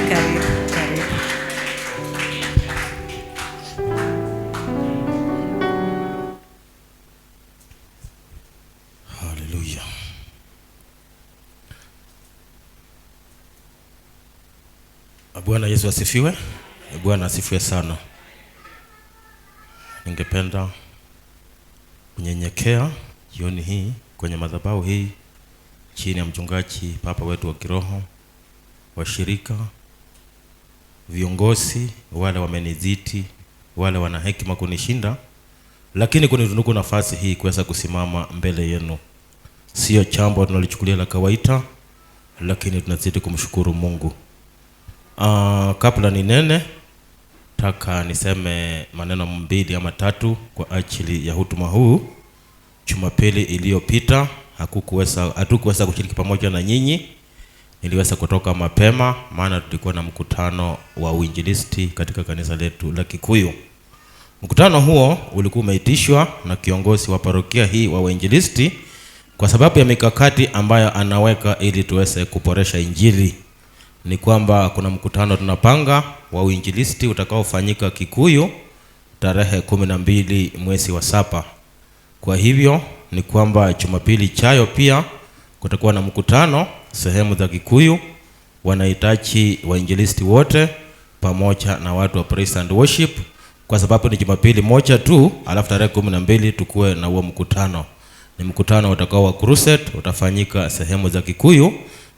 Karibu, karibu. Haleluya. Bwana Yesu asifiwe. Bwana asifiwe sana. Ningependa kunyenyekea jioni hii kwenye madhabahu hii chini ya mchungaji papa wetu wa kiroho, washirika, viongozi, wale wameniziti, wale wana hekima kunishinda, lakini kunitunuku nafasi hii kuweza kusimama mbele yenu. Sio jambo tunalichukulia la kawaida, lakini tunazidi kumshukuru Mungu. Kabla ninene, taka niseme maneno mbili ama tatu kwa ajili ya huduma huu. Jumapili iliyopita hatukuweza kushiriki pamoja na nyinyi. Niliweza kutoka mapema maana tulikuwa na mkutano wa uinjilisti katika kanisa letu la Kikuyu. Mkutano huo ulikuwa umeitishwa na kiongozi wa parokia hii wa uinjilisti kwa sababu ya mikakati ambayo anaweka ili tuweze kuboresha injili. Ni kwamba kuna mkutano tunapanga wa uinjilisti utakaofanyika Kikuyu tarehe 12 mwezi wa 7. Kwa hivyo ni kwamba Jumapili ijayo pia kutakuwa na mkutano sehemu za Kikuyu. Wanahitaji wainjilisti wote pamoja na watu wa praise and worship, kwa sababu ni Jumapili moja tu, alafu tarehe 12 tukue na huo mkutano. Ni mkutano utakao wa crusade, utafanyika sehemu za Kikuyu.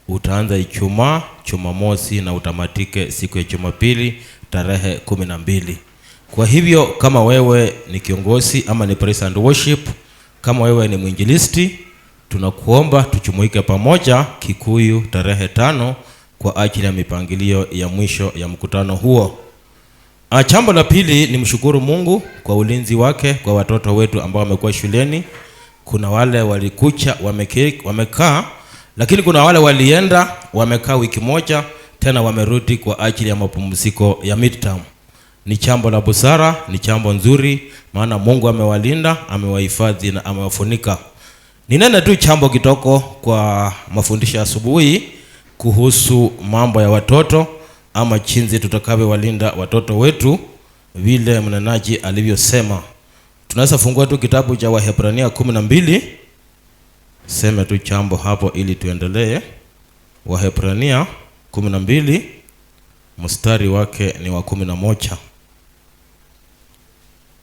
Utaanza Ijumaa, Jumamosi na utamatike siku ya Jumapili tarehe 12. Kwa hivyo kama wewe ni kiongozi ama ni praise and worship, kama wewe ni mwinjilisti, tunakuomba tujumuike pamoja Kikuyu tarehe 5 kwa ajili ya mipangilio ya mwisho ya mkutano huo. Jambo la pili ni mshukuru Mungu kwa ulinzi wake kwa watoto wetu ambao wamekuwa shuleni. Kuna wale walikucha wamekaa, lakini kuna wale walienda wamekaa wiki moja tena wamerudi kwa ajili ya mapumziko ya midterm. Ni jambo la busara, ni jambo nzuri, maana Mungu amewalinda, amewahifadhi na amewafunika. Ninene tu jambo kitoko kwa mafundisho ya asubuhi kuhusu mambo ya watoto ama jinsi tutakavyowalinda watoto wetu vile mnenaji alivyosema. Tunaweza fungua tu kitabu cha Waebrania 12. Sema tu jambo hapo ili tuendelee. Waebrania 12 mstari wake ni wa 11.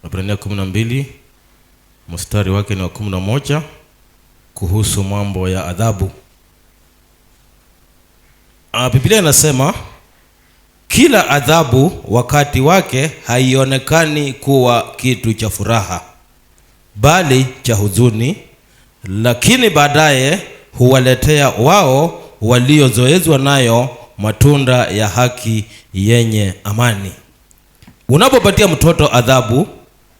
Waebrania 12 mstari wake ni wa 11 kuhusu mambo ya adhabu. Biblia inasema kila adhabu wakati wake haionekani kuwa kitu cha furaha, bali cha huzuni, lakini baadaye huwaletea wao waliozoezwa nayo matunda ya haki yenye amani. Unapopatia mtoto adhabu,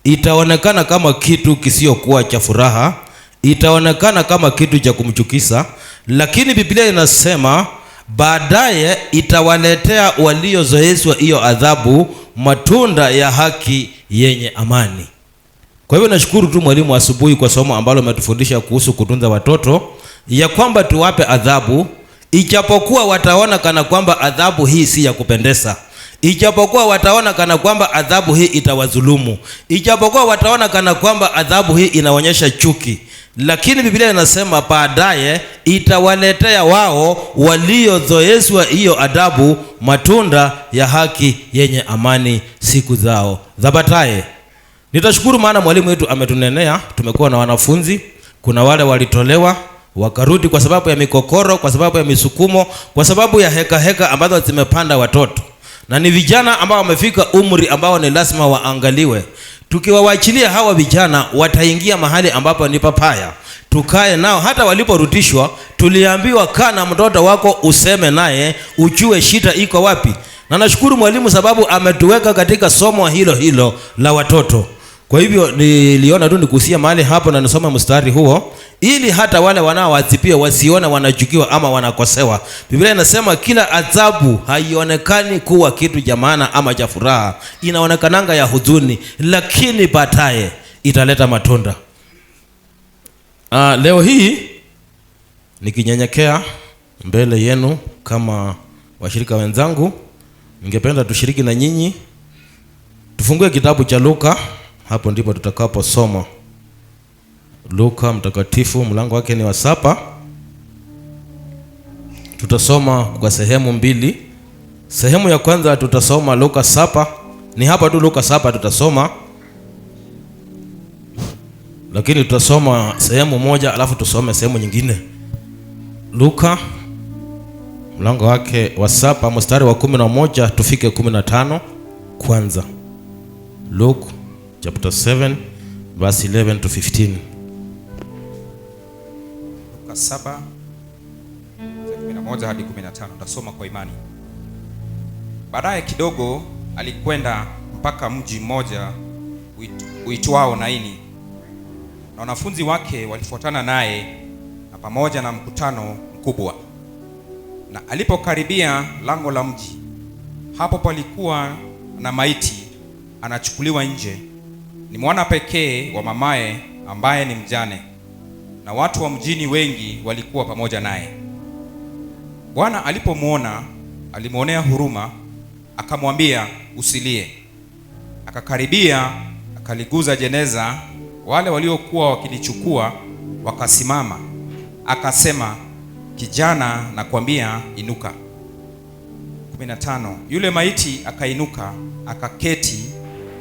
itaonekana kama kitu kisiokuwa cha furaha, itaonekana kama kitu cha kumchukiza, lakini Biblia inasema baadaye itawaletea waliozoezwa hiyo adhabu matunda ya haki yenye amani. Kwa hivyo nashukuru tu mwalimu asubuhi kwa somo ambalo umetufundisha kuhusu kutunza watoto, ya kwamba tuwape adhabu ijapokuwa wataona kana kwamba adhabu hii si ya kupendeza, ijapokuwa wataona kana kwamba adhabu hii itawadhulumu, ijapokuwa wataona kana kwamba adhabu hii inaonyesha chuki, lakini Biblia inasema baadaye itawaletea wao waliozoezwa hiyo adhabu matunda ya haki yenye amani siku zao za baadaye. Nitashukuru maana mwalimu wetu ametunenea. Tumekuwa na wanafunzi, kuna wale walitolewa wakarudi kwa sababu ya mikokoro, kwa sababu ya misukumo, kwa sababu ya heka ambazo zimepanda watoto, na ni vijana ambao wamefika umri ambao ni lazima waangaliwe. Tukiwaachilia hawa vijana wataingia mahali ambapo ni papaya. Tukae nao, hata waliporudishwa tuliambiwa kaa na mtoto wako useme naye ujue shida iko wapi. Na nashukuru mwalimu sababu ametuweka katika somo hilo la watoto. Kwa hivyo niliona tu nikusia mahali hapo na nisome mstari huo ili hata wale wanaoadhibiwa wasione wanachukiwa ama wanakosewa. Biblia inasema kila adhabu haionekani kuwa kitu cha maana ama cha furaha, inaonekananga ya huzuni, lakini baadaye italeta matunda. Leo hii nikinyenyekea mbele yenu kama washirika wenzangu, ningependa tushiriki na nyinyi. Tufungue kitabu cha Luka, hapo ndipo tutakaposoma. Luka mtakatifu, mlango wake ni wa 7. Tutasoma kwa sehemu mbili. Sehemu ya kwanza tutasoma Luka 7. Ni hapa tu Luka 7 tutasoma. Lakini tutasoma sehemu moja alafu tusome sehemu nyingine. Luka mlango wake wa 7 mstari wa 11 tufike 15 kwanza. Luke chapter 7 verse 11 to 15. Luka 7:11 hadi 15. Tutasoma kwa imani. Baadaye kidogo alikwenda mpaka mji mmoja uitwao Naini, na wanafunzi wake walifuatana naye na pamoja na mkutano mkubwa. Na alipokaribia lango la mji, hapo palikuwa na maiti anachukuliwa nje, ni mwana pekee wa mamaye ambaye ni mjane, na watu wa mjini wengi walikuwa pamoja naye. Bwana alipomwona, alimwonea huruma, akamwambia, usilie. Akakaribia, akaliguza jeneza. Wale waliokuwa wakilichukua wakasimama. Akasema, kijana, nakwambia, inuka. 15. Yule maiti akainuka, akaketi,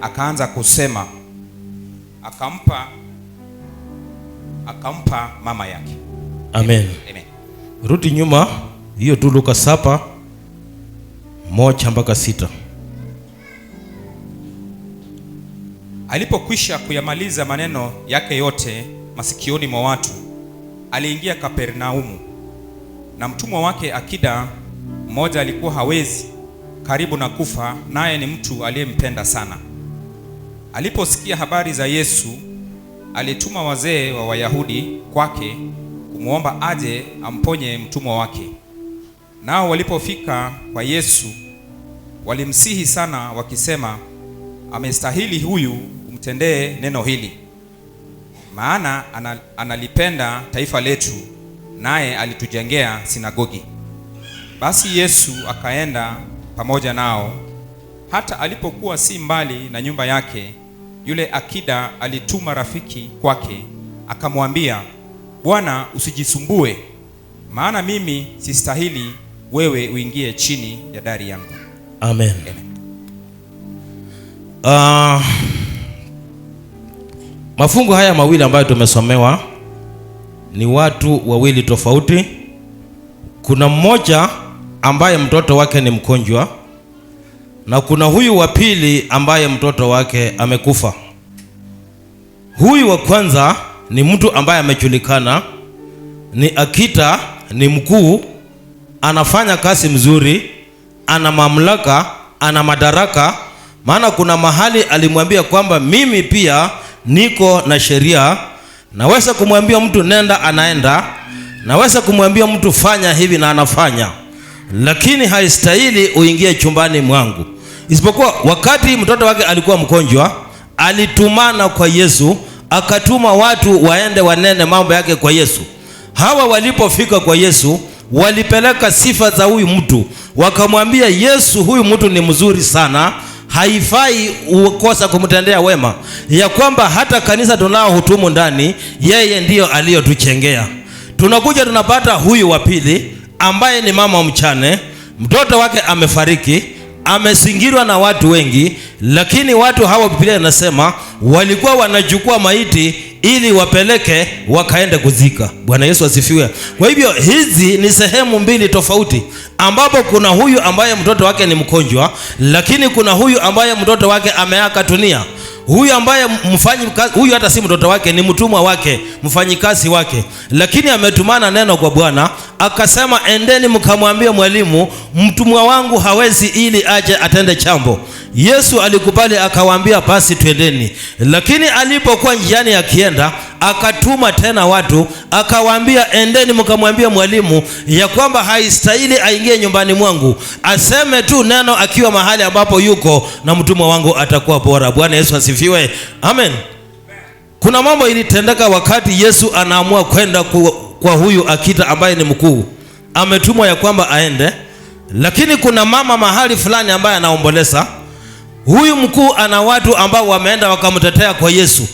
akaanza kusema. Akampa mama yake. Amen. Amen. Rudi nyuma hiyo tu, Luka 7:1 mpaka 6. Alipokwisha kuyamaliza maneno yake yote masikioni mwa watu, aliingia Kapernaumu, na mtumwa wake akida mmoja alikuwa hawezi, karibu na kufa, naye ni mtu aliyempenda sana. Aliposikia habari za Yesu, alituma wazee wa Wayahudi kwake kumwomba aje amponye mtumwa wake. Nao walipofika kwa Yesu, walimsihi sana wakisema, amestahili huyu umtendee neno hili, maana analipenda taifa letu, naye alitujengea sinagogi. Basi Yesu akaenda pamoja nao. Hata alipokuwa si mbali na nyumba yake, yule akida alituma rafiki kwake, akamwambia, Bwana, usijisumbue, maana mimi sistahili wewe uingie chini ya dari yangu. Amen. Mafungu haya mawili ambayo tumesomewa ni watu wawili tofauti. Kuna mmoja ambaye mtoto wake ni mgonjwa, na kuna huyu wa pili ambaye mtoto wake amekufa. Huyu wa kwanza ni mtu ambaye amejulikana, ni akita, ni mkuu, anafanya kazi mzuri, ana mamlaka, ana madaraka. Maana kuna mahali alimwambia kwamba mimi pia niko na sheria, naweza kumwambia mtu nenda, anaenda, naweza kumwambia mtu fanya hivi na anafanya, lakini haistahili uingie chumbani mwangu. Isipokuwa wakati mtoto wake alikuwa mgonjwa, alitumana kwa Yesu, akatuma watu waende wanene mambo yake kwa Yesu. Hawa walipofika kwa Yesu, walipeleka sifa za huyu mtu, wakamwambia Yesu, huyu mtu ni mzuri sana, haifai ukosa kumtendea wema, ya kwamba hata kanisa tunao hutumu ndani, yeye ndiyo aliyotuchengea. Tunakuja tunapata huyu wa pili ambaye ni mama mchane, mtoto wake amefariki, amesingirwa na watu wengi, lakini watu hawa Biblia inasema walikuwa wanachukua maiti ili wapeleke wakaende kuzika. Bwana Yesu asifiwe. Kwa hivyo hizi ni sehemu mbili tofauti, ambapo kuna huyu ambaye mtoto wake ni mgonjwa, lakini kuna huyu ambaye mtoto wake ameaka dunia. Huyu ambaye huyu hata si mtoto wake, ni mtumwa wake, mfanyikazi wake, lakini ametumana neno kwa Bwana, akasema endeni mkamwambie mwalimu, mtumwa wangu hawezi ili aje atende chambo. Yesu alikubali, akawaambia basi twendeni. Lakini alipokuwa njiani akienda, akatuma tena watu, akawaambia endeni mkamwambie mwalimu ya kwamba haistahili aingie nyumbani mwangu, aseme tu neno akiwa mahali ambapo yuko, na mtumwa wangu atakuwa bora. Bwana Yesu asifiwe. Amen. Kuna mambo ilitendeka wakati Yesu anaamua kwenda kwa huyu akita ambaye ni mkuu, ametumwa ya kwamba aende, Lakini kuna mama mahali fulani ambaye anaomboleza. Huyu mkuu ana watu ambao wameenda wakamtetea kwa Yesu,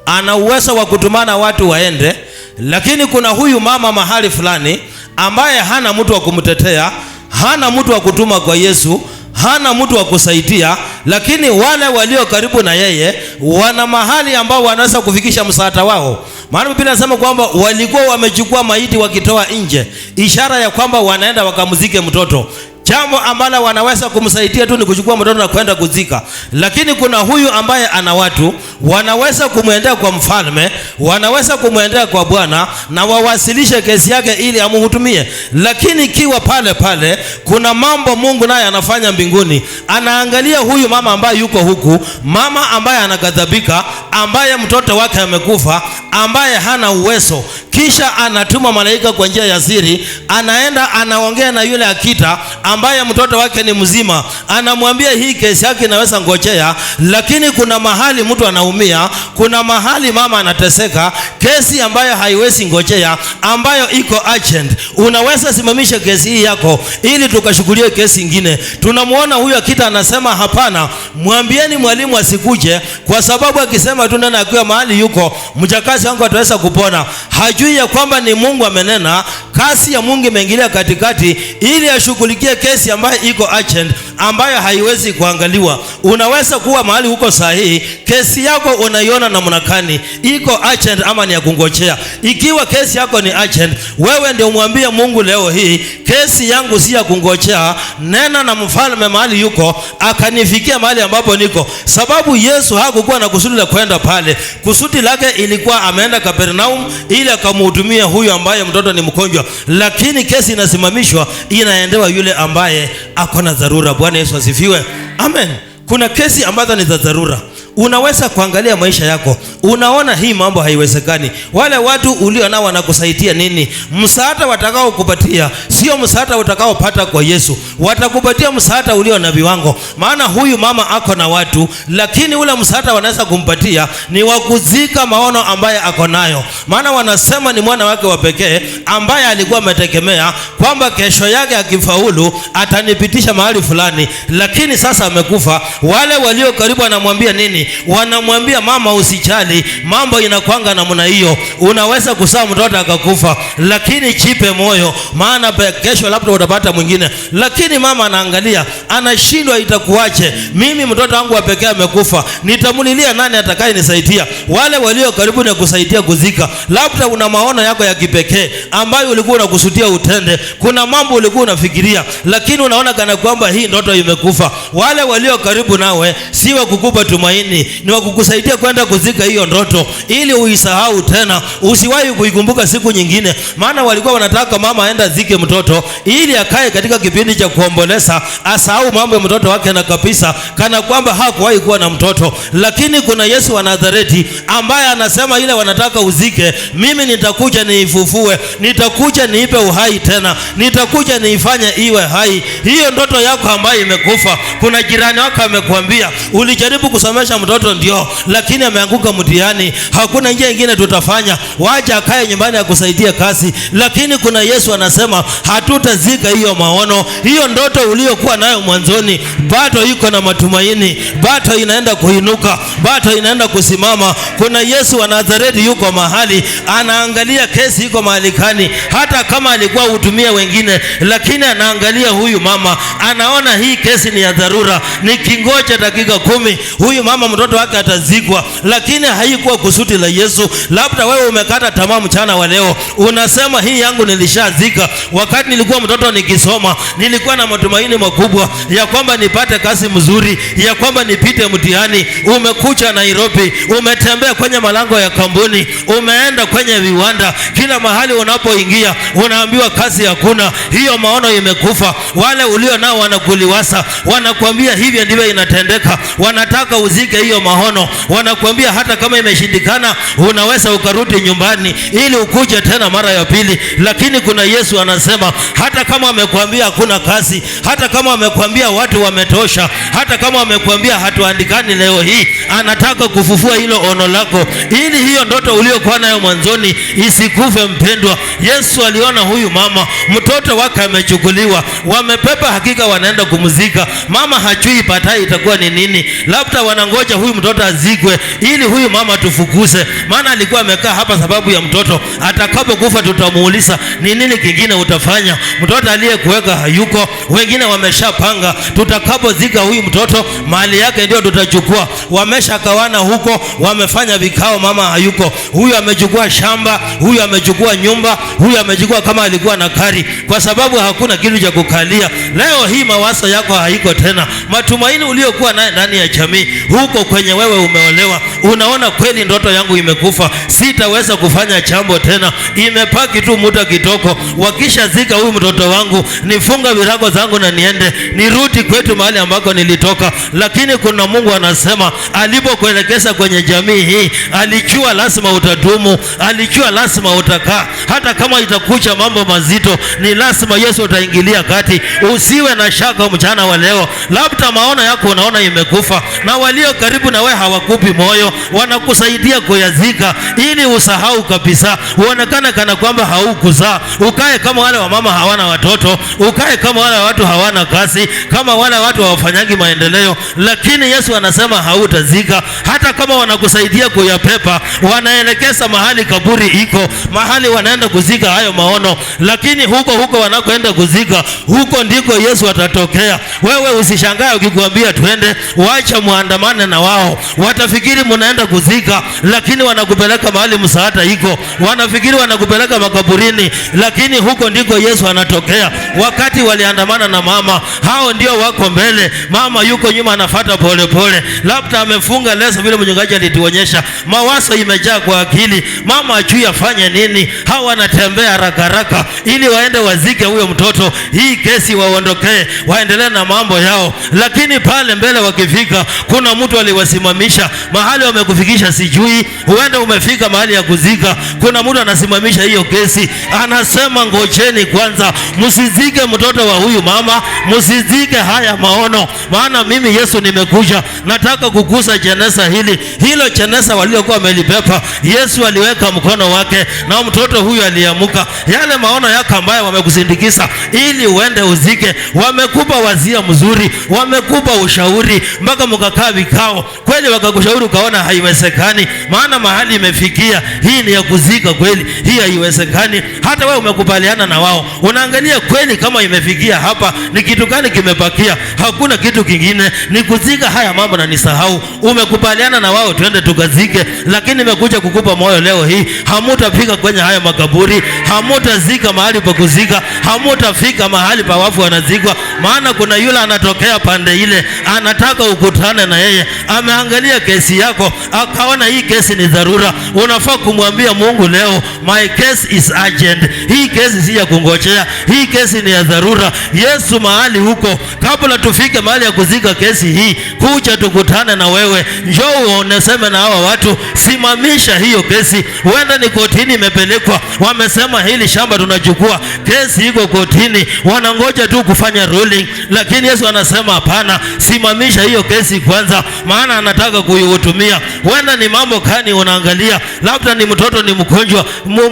ana uwezo wa kutumana watu waende. Lakini kuna huyu mama mahali fulani ambaye hana mtu wa kumtetea, hana mtu wa kutuma kwa Yesu, hana mtu wa kusaidia. Lakini wale walio karibu na yeye wana mahali ambao wanaweza kufikisha msaada wao. Maana Biblia inasema kwamba walikuwa wamechukua maiti wakitoa nje, ishara ya kwamba wanaenda wakamzike mtoto. Jambo ambalo wanaweza kumsaidia tu ni kuchukua mtoto na kwenda kuzika. Lakini kuna huyu ambaye ana watu wanaweza kumwendea kwa mfalme, wanaweza kumwendea kwa Bwana na wawasilishe kesi yake ili amhudumie. Lakini kiwa pale pale kuna mambo Mungu naye anafanya mbinguni. Anaangalia huyu mama ambaye yuko huku, mama ambaye anaghadhabika, ambaye mtoto wake amekufa, ambaye hana uwezo. Kisha anatuma malaika kwa njia ya siri, anaenda anaongea na yule akita ambaye mtoto wake ni mzima, anamwambia hii kesi yake inaweza ngojea. Lakini kuna mahali mtu anaumia, kuna mahali mama anateseka, kesi ambayo haiwezi ngojea, ambayo iko urgent. Unaweza simamisha kesi hii yako ili tukashughulikie kesi nyingine. Tunamuona huyu akita anasema hapana, mwambieni mwalimu asikuje, kwa sababu akisema tu nena akiwa mahali yuko mjakazi wangu ataweza kupona. Hajui ya kwamba ni Mungu amenena, kasi ya Mungu imeingilia katikati ili ashughulikie kesi ambayo iko urgent, ambayo haiwezi kuangaliwa. Unaweza kuwa mahali huko sahihi, kesi yako unaiona namna gani, iko urgent ama ni ya kungojea. Ikiwa kesi yako ni urgent, wewe ndio mwambie Mungu leo hii, kesi yangu si ya kungojea, nena na mfalme mahali yuko akanifikia mahali ambapo niko. Sababu Yesu hakukuwa na kusudi la kwenda pale. Kusudi lake ilikuwa ameenda Kapernaum ili akamhudumia huyu ambaye mtoto ni mgonjwa. Lakini kesi inasimamishwa, inaendewa yule ambaye ako na dharura. Bwana Yesu asifiwe. Amen. Kuna kesi ambazo ni za dharura. Unaweza kuangalia maisha yako, unaona hii mambo haiwezekani. Wale watu ulio nao wanakusaidia nini? Msaada watakao kupatia sio msaada utakaopata kwa Yesu. Watakupatia msaada ulio na viwango. Maana huyu mama ako na watu, lakini ule msaada wanaweza kumpatia ni wa kuzika maono ambaye ako nayo. Maana wanasema ni mwana wake wa pekee ambaye alikuwa ametegemea kwamba kesho yake akifaulu atanipitisha mahali fulani, lakini sasa amekufa. Wale walio karibu wanamwambia nini? Wanamwambia mama, usijali, mambo inakwanga namna hiyo. Unaweza kuzaa mtoto akakufa, lakini chipe moyo, maana kesho labda utapata mwingine. Lakini mama anaangalia, anashindwa, itakuache? Mimi mtoto wangu wa pekee amekufa, nitamulilia nani atakaye nisaidia? Wale walio karibu na kusaidia kuzika. Labda una maono yako ya kipekee ambayo ulikuwa unakusudia utende. Kuna mambo ulikuwa unafikiria, lakini unaona kana kwamba hii ndoto imekufa. Wale walio karibu nawe si wa kukupa tumaini, ni wa kukusaidia kwenda kuzika hiyo ndoto ili uisahau tena, usiwahi kuikumbuka siku nyingine. Maana walikuwa wanataka mama aenda zike mtoto ili akae katika kipindi cha kuomboleza, asahau mambo ya mtoto wake na kabisa kana kwamba hakuwahi kuwa na mtoto. Lakini kuna Yesu wa Nazareti ambaye anasema ile wanataka uzike, mimi nitakuja niifufue, nitakuja niipe uhai tena, nitakuja niifanye iwe hai. Hiyo ndoto yako ambayo imekufa, kuna jirani wako amekwambia ulijaribu kusomesha mtoto ndio, lakini ameanguka mtihani, hakuna njia nyingine tutafanya, wacha akae nyumbani akusaidia kazi. Lakini kuna Yesu anasema hatutazika hiyo maono. Hiyo ndoto uliyokuwa nayo mwanzoni bado iko na matumaini, bado inaenda kuinuka, bado inaenda kusimama. Kuna Yesu wa Nazareti yuko mahali anaangalia kesi iko mahali gani. Hata kama alikuwa hutumia wengine, lakini anaangalia huyu mama, anaona hii kesi ni ya dharura, nikingoja dakika 10 huyu mama mtoto wake atazikwa. Lakini haikuwa kusudi la Yesu. Labda wewe umekata tamaa mchana wa leo, unasema hii yangu nilishazika. Wakati nilikuwa mtoto nikisoma, nilikuwa na matumaini makubwa ya kwamba nipate kazi mzuri, ya kwamba nipite mtihani. Umekuja Nairobi, umetembea kwenye malango ya kampuni, umeenda kwenye viwanda, kila mahali unapoingia unaambiwa kazi hakuna. Hiyo maono imekufa. Wale ulio nao wanakuliwasa, wanakuambia hivyo ndivyo inatendeka, wanataka uzike usikie hiyo maono. Wanakuambia hata kama imeshindikana unaweza ukarudi nyumbani ili ukuje tena mara ya pili. Lakini kuna Yesu anasema hata kama amekuambia hakuna kazi, hata kama amekuambia watu wametosha, hata kama amekuambia hatuandikani leo hii, anataka kufufua hilo ono lako ili hiyo ndoto uliokuwa nayo mwanzoni isikufe. Mpendwa, Yesu aliona huyu mama mtoto wake amechukuliwa, wamepepa, hakika wanaenda kumzika. Mama hajui baadaye itakuwa ni nini, labda wanangoja huyu mtoto azikwe ili huyu mama tufukuze, maana alikuwa amekaa hapa sababu ya mtoto. Atakapokufa tutamuuliza ni nini kingine utafanya, mtoto aliyekuweka hayuko, wengine wameshapanga tutakapozika huyu mtoto mali yake ndio tutachukua. Wameshakawana huko, wamefanya vikao, mama hayuko, huyu amechukua shamba, huyu amechukua nyumba, huyu amechukua kama alikuwa na kari, kwa sababu hakuna kitu cha kukalia. Leo hii mawazo yako haiko tena, matumaini uliokuwa naye ndani ya jamii huko kwenye wewe umeolewa, unaona kweli ndoto yangu imekufa, sitaweza kufanya jambo tena, imepaki tu muda kitoko, wakishazika huyu mtoto wangu nifunga virago zangu na niende nirudi kwetu mahali ambako nilitoka. Lakini kuna Mungu anasema alipokuelekeza kwenye jamii hii, alijua lazima utadumu, alijua lazima utakaa, hata kama itakuja mambo mazito, ni lazima Yesu utaingilia kati. Usiwe na shaka mchana wa leo, labda maono yako unaona imekufa na walio karibu na wewe hawakupi moyo, wanakusaidia kuyazika ili usahau kabisa, uonekane kana kwamba haukuzaa, ukae kama wale wamama hawana watoto, ukae kama wale watu hawana kazi, kama wale watu hawafanyangi maendeleo. Lakini Yesu anasema hautazika, hata kama wanakusaidia kuyapepa, wanaelekeza mahali kaburi iko, mahali wanaenda kuzika hayo maono. Lakini huko wanakoenda kuzika, huko ndiko Yesu atatokea. Wewe usishangae ukikwambia twende, waacha muandamane na wao. Watafikiri mnaenda kuzika, lakini wanakupeleka mahali msaada iko, wanafikiri wanakupeleka makaburini, lakini huko ndiko Yesu anatokea. Wakati waliandamana na mama, hao ndio wako mbele, mama yuko nyuma anafuata pole pole, labda amefunga leso vile mchungaji alituonyesha, mawazo imejaa kwa akili, mama ajui afanye nini. Hao wanatembea haraka haraka ili waende wazike huyo mtoto, hii kesi waondokee, waendelee na mambo yao. Lakini pale mbele wakifika, kuna mtu aliwasimamisha mahali wamekufikisha, sijui huenda umefika mahali ya kuzika, kuna mtu anasimamisha hiyo kesi, anasema ngojeni kwanza, msizike mtoto wa huyu mama, msizike haya maono, maana mimi Yesu nimekuja, nataka kugusa jeneza hili. Hilo jeneza waliokuwa wamelipepa, Yesu aliweka mkono wake na mtoto huyu aliamuka. Yale maono yako ambayo wamekusindikiza ili uende uzike, wamekupa wazia mzuri, wamekupa ushauri, mpaka mkakaa vikao, kweli wakakushauri ukaona haiwezekani, maana mahali imefikia hii ni ya kuzika kweli, hii haiwezekani. Hata wewe umekubaliana na wao, unaangalia kweli kama imefikia hapa, ni kitu gani kimebakia? Hakuna kitu kingine, ni kuzika haya mambo na nisahau. Umekubaliana na wao twende tukazike, lakini nimekuja kukupa moyo leo hii, hamutafika kwenye haya makaburi, hamutazika mahali pa kuzika, hamutafika mahali pa wafu wanazikwa, maana kuna yule anatokea pande ile, anataka ukutane na yeye. Ameangalia kesi yako, akaona hii kesi ni dharura. Unafaa kumwambia Mungu leo, my case is urgent. Hii kesi si ya kungojea, hii kesi ni ya dharura. Yesu mahali huko, kabla tufike mahali ya kuzika kesi hii, kuja tukutane na wewe, njoo uoneseme na hawa watu, simamisha hiyo kesi. Huenda ni kotini imepelekwa, wamesema hili shamba tunachukua, kesi iko kotini, wanangoja tu kufanya ruling. Lakini Yesu anasema hapana, simamisha hiyo kesi kwanza, maana anataka kuihutumia. Huenda ni mambo kani unaangalia, labda ni mtoto ni mgonjwa.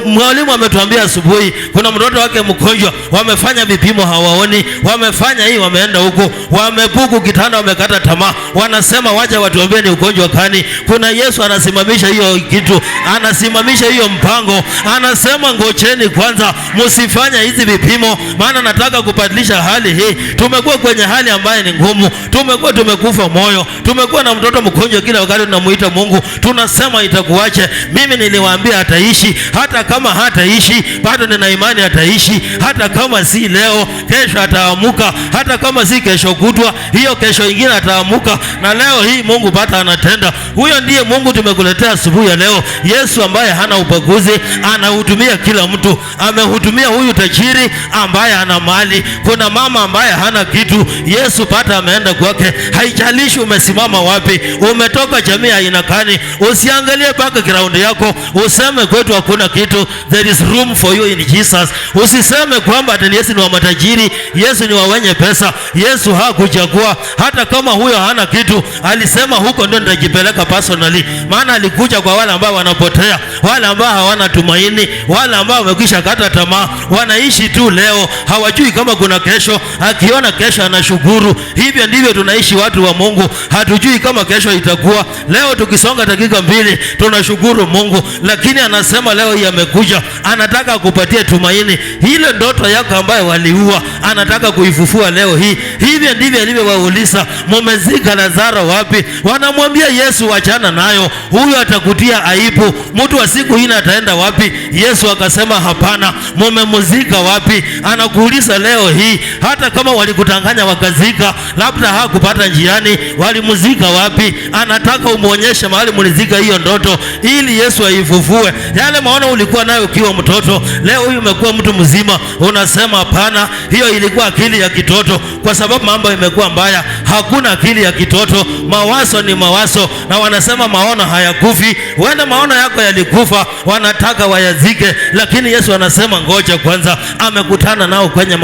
Mwalimu ametuambia asubuhi, kuna mtoto wake mgonjwa, wamefanya vipimo hawaoni, wamefanya hii, wameenda huko, wamebuku kitanda, wamekata tamaa, wanasema wacha watuambie ni ugonjwa kani. Kuna Yesu anasimamisha hiyo kitu, anasimamisha hiyo mpango, anasema ngojeni kwanza, msifanya hizi vipimo, maana nataka kubadilisha hali hii. Tumekuwa kwenye hali ambayo ni ngumu, tumekuwa tumekufa moyo, tumekuwa na mtoto mgonjwa kila wakati tunamuita kuita Mungu, tunasema itakuache. Mimi niliwaambia ataishi, hata kama hataishi bado nina imani ataishi. Hata kama si leo, kesho ataamuka. Hata kama si kesho kutwa, hiyo kesho ingine ataamuka. Na leo hii Mungu bado anatenda. Huyo ndiye Mungu tumekuletea asubuhi ya leo. Yesu ambaye hana ubaguzi, anahudumia kila mtu. Amehudumia huyu tajiri ambaye ana mali. Kuna mama ambaye hana kitu, Yesu pata ameenda kwake. Haijalishi umesimama wapi, umetoka jamii aina gani, usiangalie paka ground yako useme kwetu hakuna kitu. There is room for you in Jesus. Usiseme kwamba ati Yesu ni wa matajiri, Yesu ni wa wenye pesa. Yesu hakuchagua. Hata kama huyo hana kitu, alisema huko ndio nitajipeleka personally. Maana alikuja kwa wale ambao wanapotea, wale ambao hawana tumaini, wale ambao wamekwisha kata tamaa, wanaishi tu leo, hawajui kama kuna kesho. Akiona kesho anashukuru. Hivyo ndivyo tunaishi watu wa Mungu. Hatujui kama kesho itakuwa. Leo tukisonga dakika 2 tunashukuru Mungu, lakini anasema leo hii amekuja, anataka kupatia tumaini. Ile ndoto yako ambayo waliua, anataka kuifufua leo hii. Hivyo ndivyo alivyowauliza, mumezika Lazaro wapi? Wanamwambia Yesu, achana nayo, huyo atakutia aibu. Mtu wa siku hii ataenda wapi? Yesu akasema hapana, mumemuzika wapi? Anakuuliza leo hii, hata kama walikutanganya wakazika, labda hakupata njiani, walimuzika wapi? Anataka umuonyeshe mahali mulizika hiyo ndoto, ili Yesu aifufue. Yale maono ulikuwa nayo ukiwa mtoto, leo huyu umekuwa mtu mzima, unasema hapana, hiyo ilikuwa akili ya kitoto. Kwa sababu mambo imekuwa mbaya, hakuna akili ya kitoto. Mawazo ni mawazo, na wanasema maono hayakufi. Wenda maono yako yalikufa, wanataka wayazike, lakini Yesu anasema ngoja kwanza. Amekutana nao kwenye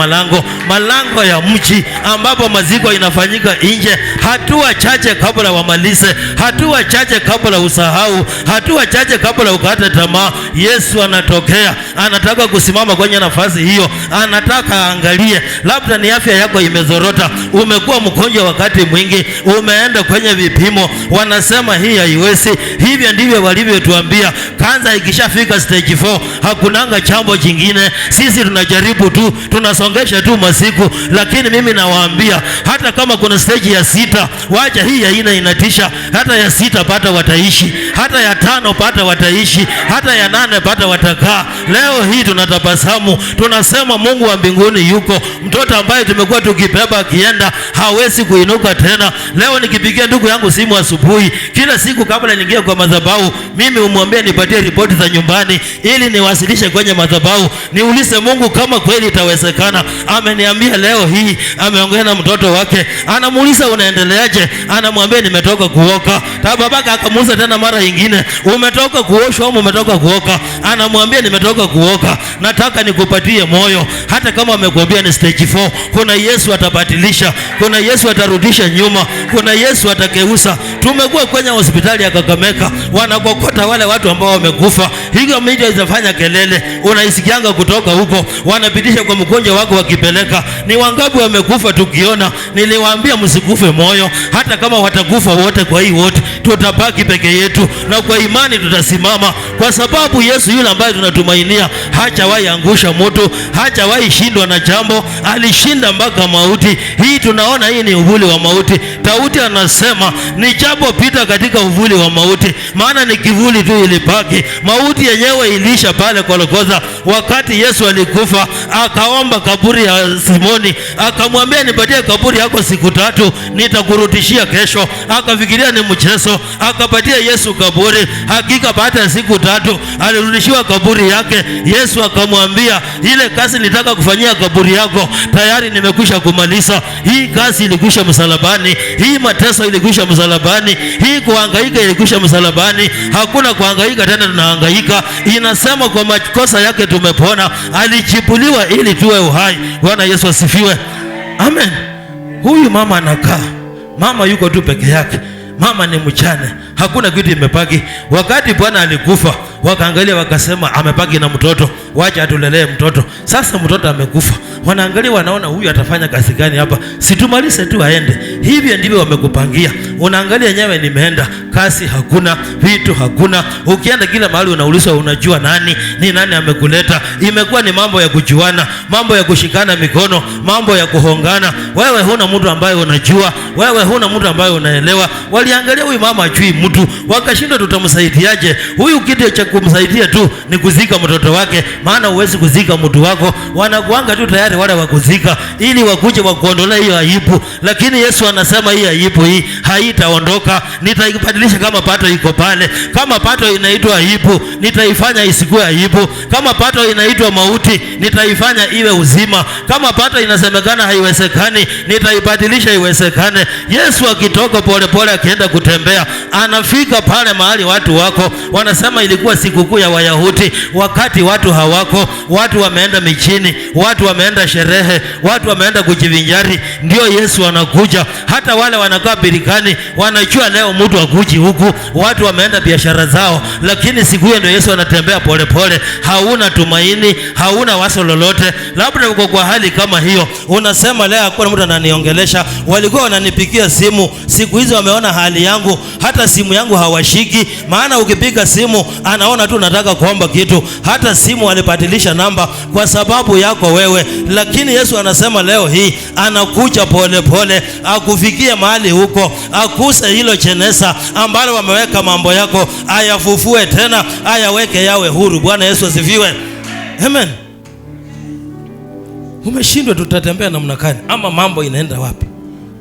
malango ya mji ambapo maziko inafanyika nje. Hatua chache kabla wamalize, hatua chache kabla usahau, hatua chache kabla ukate tamaa, Yesu anatokea. Anataka kusimama kwenye nafasi hiyo, anataka aangalie. Labda ni afya yako imezorota, umekuwa mgonjwa wakati mwingi, umeenda kwenye vipimo, wanasema hii haiwezi. Hivyo ndivyo walivyotuambia. Kanza ikishafika stage 4 hakunanga chambo jingine. Sisi tunajaribu tu, tunasongesha tu masiku, lakini mimi nawaambia, hata kama kuna stage ya 6, wacha hii ya 4 inatisha. Hata ya 6 pata wataishi, hata ya 5 pata wataishi, hata ya 8 pata watakaa. Leo hii tunatabasamu, tunasema Mungu wa mbinguni yuko. Mtoto ambaye tumekuwa tukibeba akienda hawezi kuinuka tena. Leo nikipigia ndugu yangu simu asubuhi, kila siku kabla niingie kwa madhabahu, mimi umwambia nipatie ripoti za nyumbani ili niwasilishe kwenye madhabahu, niulize Mungu kama kweli itawezekana. Ameniambia leo hii ameongea na mtoto wake, anamuuliza unaendeleaje? Anamwambia nimetoka kuoka. Babaka akamuuliza tena mara nyingine, umetoka kuoshwa au umetoka kuoka? Anamwambia nimetoka kuoka. Nataka nikupatie moyo, hata kama amekwambia ni stage 4, kuna Yesu atabadilisha, kuna Yesu atarudisha nyuma, kuna Yesu atakeusa. Tumekuwa kwenye hospitali ya Kakamega, wanakokota wale watu ambao wamekufa. Hiyo media inafanya kelele, unaisikianga kutoka huko, wanapitisha kwa mgonjwa wako wakipeleka. Ni wangapi wamekufa tukiona? Niliwaambia msikufe moyo, hata kama watakufa wote, kwa hii wote tutabaki peke yetu, na kwa imani tutasimama, kwa sababu Yesu yule ambaye tunatumainia hajawahi angusha mtu, hajawahi shindwa na jambo, alishinda mpaka mauti. Hii tunaona hii ni uvuli wa mauti. Daudi anasema nijapopita katika uvuli wa mauti, maana ni kivuli tu ilibaki. Mauti yenyewe ilisha pale Golgotha. Wakati Yesu alikufa, akaomba kaburi ya Simoni, akamwambia nipatie kaburi yako siku 3 nitakurudishia kesho. Akafikiria ni mchezo, akapatia Yesu kaburi. Hakika baada ya siku 3 alirudishiwa kaburi yake. Yesu akamwambia ile kazi nitaka kufanyia kaburi yako tayari nimekwisha kumaliza. Hii kazi ilikwisha msalabani, hii mateso ilikwisha msalabani, hii kuhangaika ilikwisha msalabani. Hakuna kuhangaika tena, tunahangaika. Inasema kwa makosa yake tumepona, alichipuliwa ili tuwe uhai. Bwana Yesu asifiwe. Amen. Huyu mama anakaa, mama yuko tu peke yake. Mama ni mchane, hakuna kitu imepaki. Wakati Bwana alikufa, wakaangalia wakasema amepaki na mtoto. wacha atulelee mtoto. Sasa mtoto amekufa, wanaangalia wanaona huyu atafanya kazi gani hapa, situmalize tu aende. Hivyo ndivyo wamekupangia. Unaangalia yenyewe, nimeenda kazi hakuna, vitu hakuna. Ukienda kila mahali unaulizwa unajua nani, ni nani amekuleta. Imekuwa ni mambo ya kujuana, mambo ya kushikana mikono, mambo ya kuhongana. Wewe huna mtu ambaye unajua, wewe huna mtu ambaye unaelewa. Waliangalia huyu mama ajui mtu, wakashindwa tutamsaidiaje. Huyu kitu cha kumsaidia tu ni kuzika mtoto wake, maana huwezi kuzika mtu wako. Wanakuanga tu tayari wale wakuzika ili wakuje wakuondolee hiyo aibu. Lakini Yesu anasema hii aibu hii haitaondoka, nitaibadilisha. Kama pato iko pale, kama pato inaitwa aibu, nitaifanya isikuwe aibu. Kama pato inaitwa mauti, nitaifanya iwe uzima. Kama pato inasemekana haiwezekani, nitaibadilisha iwezekane. Yesu akitoka polepole akienda kutembea, anafika pale mahali watu wako. Wanasema ilikuwa sikukuu ya Wayahudi, wakati watu hawako, watu wameenda michini, watu wameenda sherehe, watu wameenda kujivinjari, ndio Yesu anakuja. Hata wale wanakaa birikani wanajua leo mtu akuji huku, watu wameenda biashara zao. Lakini siku hiyo ndio Yesu anatembea polepole. Hauna tumaini, hauna waso lolote. Labda uko kwa hali kama hiyo, unasema leo hakuna mtu ananiongelesha. Walikuwa wananipigia simu, siku hizo wameona hali yangu, hata simu yangu hawashiki. Maana ukipiga simu anaona tu nataka kuomba kitu. Hata simu walibadilisha namba kwa sababu yako wewe. Lakini Yesu anasema leo hii anakuja polepole, akufikie mahali huko, akuse hilo chenesa ambalo wameweka mambo yako, ayafufue tena, ayaweke yawe huru. Bwana Yesu asifiwe. Amen. Umeshindwa tutatembea namna gani? Ama mambo inaenda wapi?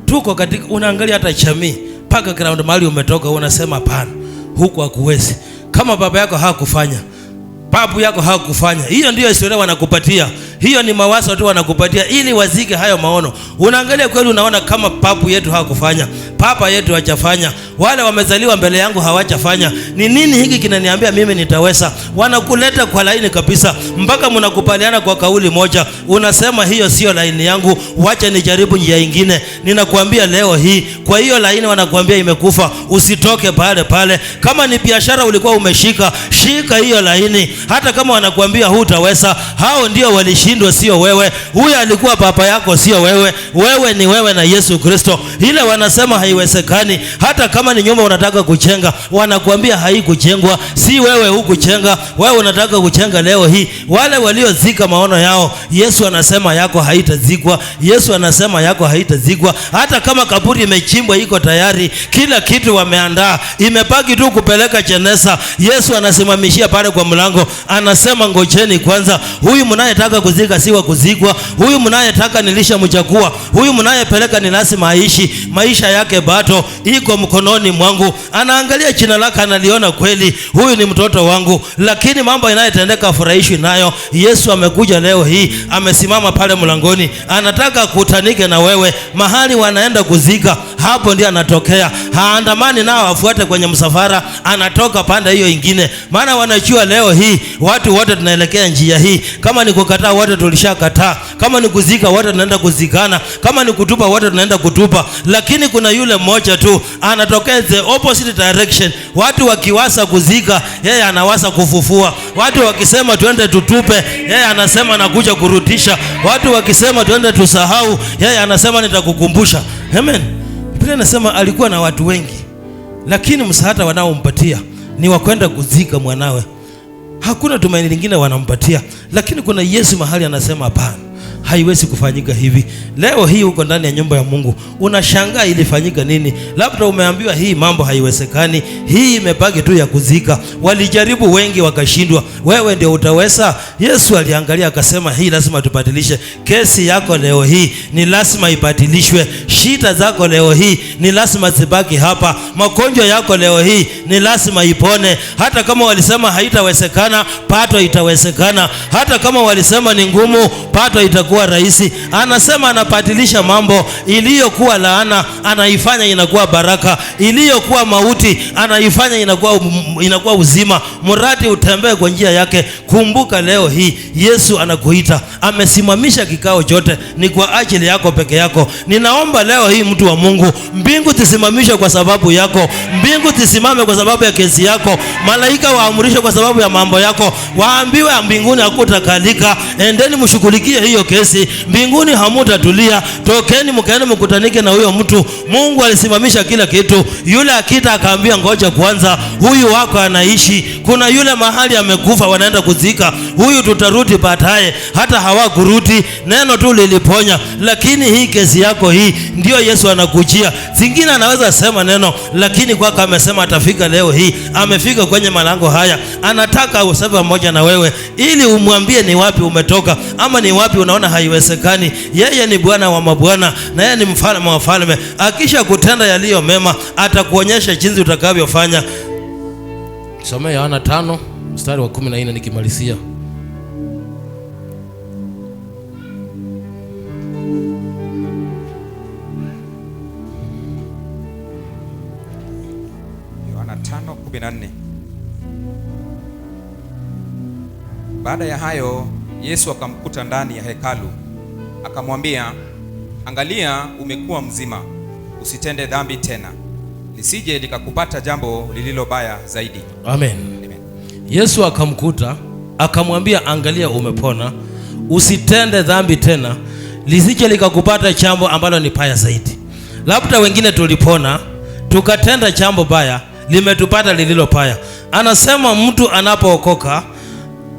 Tuko katika, unaangalia hata jamii paka ground mahali umetoka, unasema hapana, huku hakuwezi. Kama baba yako hakufanya, babu yako hakufanya, hiyo ndio historia wanakupatia. Hiyo ni mawazo tu wanakupatia ili wazike hayo maono. Unaangalia kweli, unaona kama babu yetu hakufanya, papa yetu hajafanya, wale wamezaliwa mbele yangu hawajafanya. Ni nini hiki kinaniambia mimi nitaweza? Wanakuleta kwa laini kabisa, mpaka mnakubaliana kwa kauli moja. Unasema hiyo sio laini yangu, wacha nijaribu njia nyingine. Ninakuambia leo hii, kwa hiyo laini wanakuambia imekufa, usitoke pale pale. Kama ni biashara ulikuwa umeshika, shika hiyo laini. Hata kama wanakuambia hutaweza, hao ndio walishindwa, sio wewe. Huyu alikuwa papa yako, sio wewe. Wewe ni wewe na Yesu Kristo. Ile wanasema haiwezekani. Hata kama ni nyumba unataka kujenga, wanakuambia haikujengwa, si wewe hukujenga, wewe unataka kujenga leo hii. Wale waliozika maono yao, Yesu anasema yako haitazikwa. Yesu anasema yako haitazikwa. Hata kama kaburi imechimbwa iko tayari, kila kitu wameandaa, imebaki tu kupeleka jeneza. Yesu anasimamishia pale kwa mlango, anasema ngojeni kwanza. Huyu mnayetaka kuzika si wa kuzikwa. Huyu mnayetaka nilishamchagua. Huyu mnayepeleka ni lazima aishi. Maisha yake bado iko mkononi mwangu. Anaangalia jina lake, analiona kweli huyu ni mtoto wangu. Lakini mambo yanayotendeka afurahishwi nayo. Yesu amekuja leo hii, amesimama pale mlangoni, anataka kutanike na wewe. Mahali wanaenda kuzika, hapo ndio anatokea. Haandamani nao afuate kwenye msafara, anatoka pande hiyo ingine. Maana wanajua leo hii watu wote tunaelekea njia hii. Kama ni kukataa, wote tulishakataa. Kama ni kuzika, wote tunaenda kuzikana. Kama ni kutupa, wote tunaenda kutupa. Lakini kuna yule mmoja tu anatokea the opposite direction. Watu wakiwasa kuzika, yeye anawasa kufufua. Watu wakisema tuende tutupe, yeye anasema nakuja kurudisha. Watu wakisema tuende tusahau, yeye anasema nitakukumbusha. Amen. Biblia inasema alikuwa na watu wengi, lakini msaada wanaompatia ni wakwenda kuzika mwanawe. Hakuna tumaini lingine wanampatia. Lakini kuna Yesu mahali anasema hapana, haiwezi kufanyika hivi. Leo hii uko ndani ya nyumba ya Mungu, unashangaa ilifanyika nini? Labda umeambiwa hii mambo haiwezekani, hii imebaki tu ya kuzika. Walijaribu wengi wakashindwa, wewe ndio utaweza? Yesu aliangalia akasema hii lazima tubadilishe. Kesi yako leo hii ni lazima ibadilishwe. Shida zako leo hii ni lazima zibaki hapa. Magonjwa yako leo hii ni lazima ipone. Hata kama walisema haitawezekana, pato itawezekana. Hata kama walisema ni ngumu, pato itakuwa rahisi. Anasema anabadilisha mambo. Iliyokuwa laana anaifanya inakuwa baraka. Iliyokuwa mauti anaifanya inakuwa uzima. Mradi utembee kwa njia yake. Kumbuka leo hii Yesu anakuita, amesimamisha kikao chote, ni kwa ajili yako peke yako. Ninaomba leo hii mtu wa Mungu, mbingu zisimamishwe kwa sababu yako, mbingu zisimame kwa sababu ya kesi yako, malaika waamrishwe kwa sababu ya mambo yako, waambiwe mbinguni hakutakalika, endeni mshughulikie hiyo kesi, mbinguni hamutatulia, tokeni mkaende mkutanike na huyo mtu. Mungu alisimamisha kila kitu. Yule akita akaambia ngoja kwanza, huyu wako anaishi, kuna yule mahali amekufa wanaenda kuzika, huyu tutarudi baadaye. Hata hawakurudi, neno tu liliponya. Lakini hii kesi yako hii ndio Yesu anakujia. Zingine anaweza sema neno, lakini kwake amesema atafika leo hii. Amefika kwenye malango haya, anataka useme pamoja na wewe ili umwambie ni wapi umetoka, ama ni wapi unaona haiwezekani. Yeye ni Bwana wa mabwana na yeye ni mfalme wa wafalme. Akisha kutenda yaliyo mema, atakuonyesha jinsi utakavyofanya. Soma Yohana 5 mstari wa 14 nikimalizia. Yohana 5:14. Baada ya hayo Yesu akamkuta ndani ya hekalu, akamwambia, angalia, umekuwa mzima, usitende dhambi tena, lisije likakupata jambo lililo baya zaidi. Amen. Amen. Yesu akamkuta akamwambia, angalia, umepona, usitende dhambi tena, lisije likakupata jambo ambalo ni baya zaidi. Labda wengine tulipona tukatenda jambo baya, limetupata lililo baya. Anasema mtu anapookoka,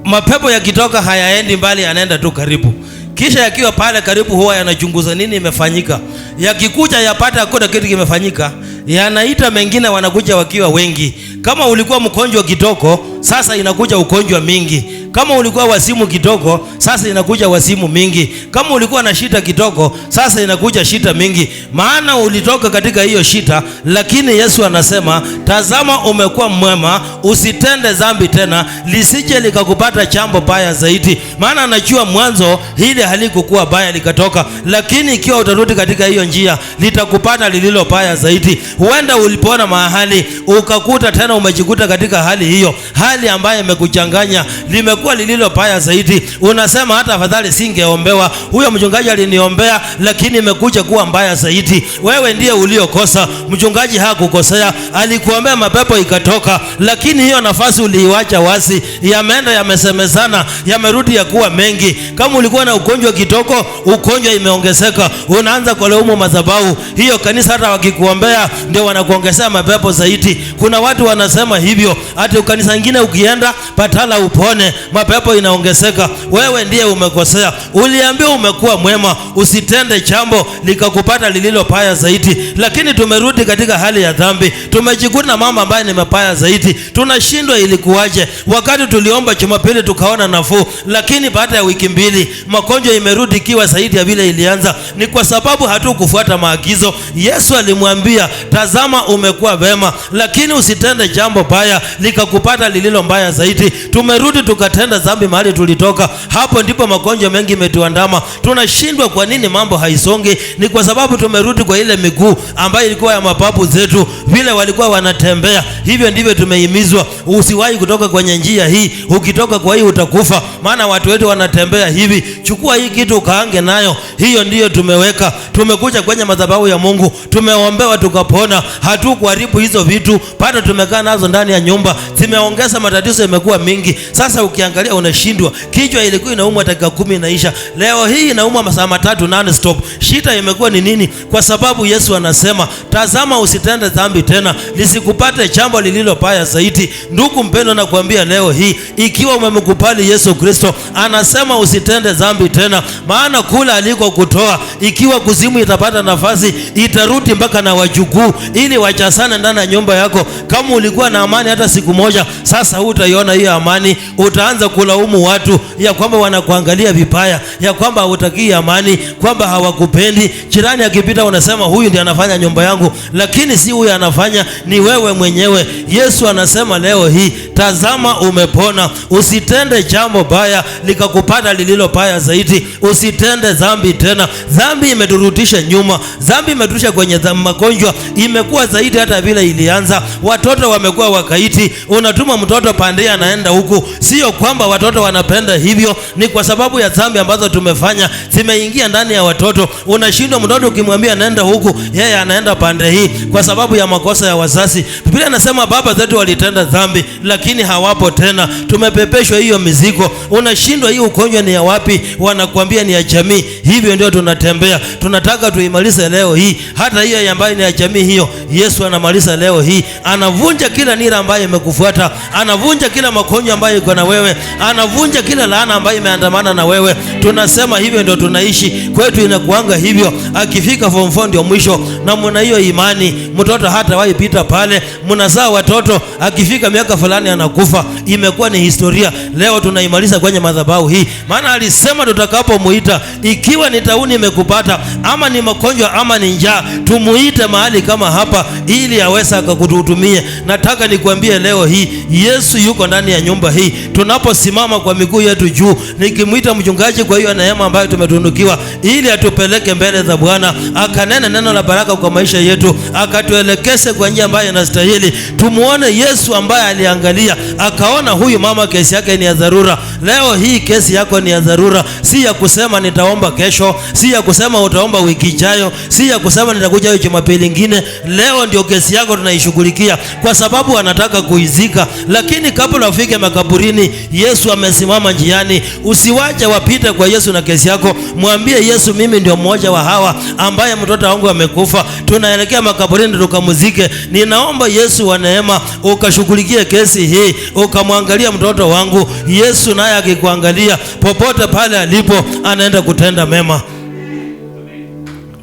mapepo yakitoka hayaendi mbali, anaenda tu karibu. Kisha yakiwa pale karibu huwa yanachunguza nini imefanyika. Yakikuja yapata hakuna kitu kimefanyika, yanaita mengine, wanakuja wakiwa wengi. Kama ulikuwa mgonjwa kidogo, sasa inakuja ugonjwa mingi. Kama ulikuwa wasimu kidogo, sasa inakuja wasimu mingi. Kama ulikuwa na shida kidogo, sasa inakuja shida mingi. Maana ulitoka katika hiyo shida. Lakini Yesu anasema, tazama, umekuwa mwema, usitende dhambi tena, lisije likakupata jambo baya zaidi. Maana anajua mwanzo hili halikukuwa baya likatoka, lakini ikiwa utarudi katika hiyo njia, litakupata lililo baya zaidi. Huenda ulipona mahali ukakuta tena umejikuta katika hali hiyo, hali ambayo imekuchanganya, limekuwa lililo baya zaidi. Unasema hata afadhali singeombewa, huyo mchungaji aliniombea, lakini imekuja kuwa mbaya zaidi. Wewe ndiye uliokosa, mchungaji hakukosea, alikuombea mapepo ikatoka, lakini hiyo nafasi uliiacha wazi. Yameenda yamesemezana, yamerudi ya kuwa mengi. Kama ulikuwa na ugonjwa kidogo, ugonjwa imeongezeka, unaanza kulaumu madhabahu. Hiyo kanisa hata wakikuombea ndio wanakuongezea mapepo zaidi. Kuna watu wanasema hivyo, hata kanisa lingine ukienda patala upone, mapepo inaongezeka. Wewe ndiye umekosea. Uliambiwa umekuwa mwema, usitende jambo likakupata lililo baya zaidi. Lakini tumerudi katika hali ya dhambi, tumejikuta na mambo ambayo ni mabaya zaidi. Tunashindwa ilikuwaje? Wakati tuliomba Jumapili tukaona nafuu, lakini baada ya wiki mbili magonjwa imerudi kiwa zaidi ya vile ilianza. Ni kwa sababu hatukufuata maagizo. Yesu alimwambia, tazama, umekuwa wema, lakini usitende jambo baya likakupata lililo mbaya zaidi. Tumerudi tukatenda dhambi mahali tulitoka. Hapo ndipo magonjwa mengi imetuandama. Tunashindwa kwa nini mambo haisongi. Ni kwa sababu tumerudi kwa ile miguu ambayo ilikuwa ya mababu zetu, vile walikuwa wanatembea. Hivyo ndivyo tumehimizwa. Usiwahi kutoka kwenye njia hii, ukitoka kwa hii utakufa. Maana watu wetu wanatembea hivi. Chukua hii kitu ukaange nayo. Hiyo ndiyo tumeweka. Tumekuja kwenye madhabahu ya Mungu, tumeombewa tukapona. Hatukuharibu hizo vitu, bado tumekaa nazo ndani ya nyumba, zimeongeza matatizo, imekuwa mingi. Sasa ukiangalia unashindwa. Kichwa ilikuwa inauma dakika 10 inaisha, leo hii inauma masaa 3 non stop. Shida imekuwa ni nini? Kwa sababu Yesu anasema, tazama, usitende dhambi tena, lisikupate jambo lililo baya zaidi. Ndugu mpendwa, nakwambia leo hii, ikiwa umemkubali Yesu Kristo, anasema usitende dhambi tena. Maana kula aliko kutoa, ikiwa kuzimu itapata nafasi, itarudi mpaka na wajukuu ili wachasane ndani ya nyumba yako. Kama ulikuwa na amani hata siku moja, sasa hutaiona hiyo amani. Utaanza kulaumu watu ya kwamba wanakuangalia vibaya, ya kwamba hutakii amani, kwamba hawakupendi. Jirani akipita unasema huyu ndiye anafanya nyumba yangu, lakini si huyu anafanya, ni wewe mwenyewe. Yesu anasema leo hii, tazama, umepona, usitende jambo baya likakupata lililo baya zaidi. Usitende dhambi tena. Dhambi imeturudisha nyuma, dhambi imeturudisha kwenye magonjwa, imekuwa zaidi hata vile ilianza. Watoto wamekuwa wakaiti, unatuma mtoto pande anaenda huku, sio kwa kwamba watoto wanapenda hivyo, ni kwa sababu ya dhambi ambazo tumefanya zimeingia ndani ya watoto. Unashindwa, mtoto ukimwambia nenda huku, yeye anaenda pande hii kwa sababu ya makosa ya wazazi. Biblia inasema baba zetu walitenda dhambi lakini hawapo tena, tumepepeshwa hiyo mizigo. Unashindwa, hii ugonjwa ni ya wapi? Wanakuambia ni ya jamii. Hivyo ndio tunatembea. Tunataka tuimalize leo hii hata hiyo ambayo ni ya jamii hiyo. Yesu anamaliza leo hii, anavunja kila nira ambayo imekufuata, anavunja kila magonjwa ambayo iko na wewe, anavunja kila laana ambayo imeandamana na wewe. Tunasema hivyo ndio tunaishi kwetu, inakuanga hivyo. Akifika form 4 ndio mwisho, na mna hiyo imani mtoto hata wahi pita pale. Mnazaa watoto, akifika miaka fulani anakufa, imekuwa ni historia. Leo tunaimaliza kwenye madhabahu hii, maana alisema tutakapomuita, ikiwa ni tauni imekupata ama ni magonjwa ama ni njaa, tumuite mahali kama hapa ili aweze akakutuhudumie. Nataka nikwambie leo hii Yesu yuko ndani ya nyumba hii. Tunaposimama kwa miguu yetu juu, nikimuita mchungaji kwa hiyo neema ambayo tumetunukiwa, ili atupeleke mbele za Bwana, akanene neno la baraka kwa maisha yetu, akatuelekeze kwa njia ambayo inastahili. Tumuone Yesu ambaye aliangalia akaona huyu mama kesi yake ni ya dharura. Leo hii kesi yako ni ya dharura, si ya kusema nitaomba kesho, si ya kusema utaomba wiki ijayo, si ya kusema nitakuja hiyo Jumapili nyingine. Leo ndio kesi yako tunaishughulikia, kwa sababu anataka kuizika. Lakini kabla ufike makaburini, Yesu amesimama njiani. Usiwache wapite kwa Yesu na kesi yako. Mwambie Yesu, mimi ndio mmoja wa hawa ambaye mtoto wangu amekufa, tunaelekea makaburini tukamuzike. Ninaomba Yesu wa neema ukashughulikie kesi hii, ukamwangalia mtoto wangu. Yesu naye akikuangalia popote pale alipo, anaenda kutenda mema.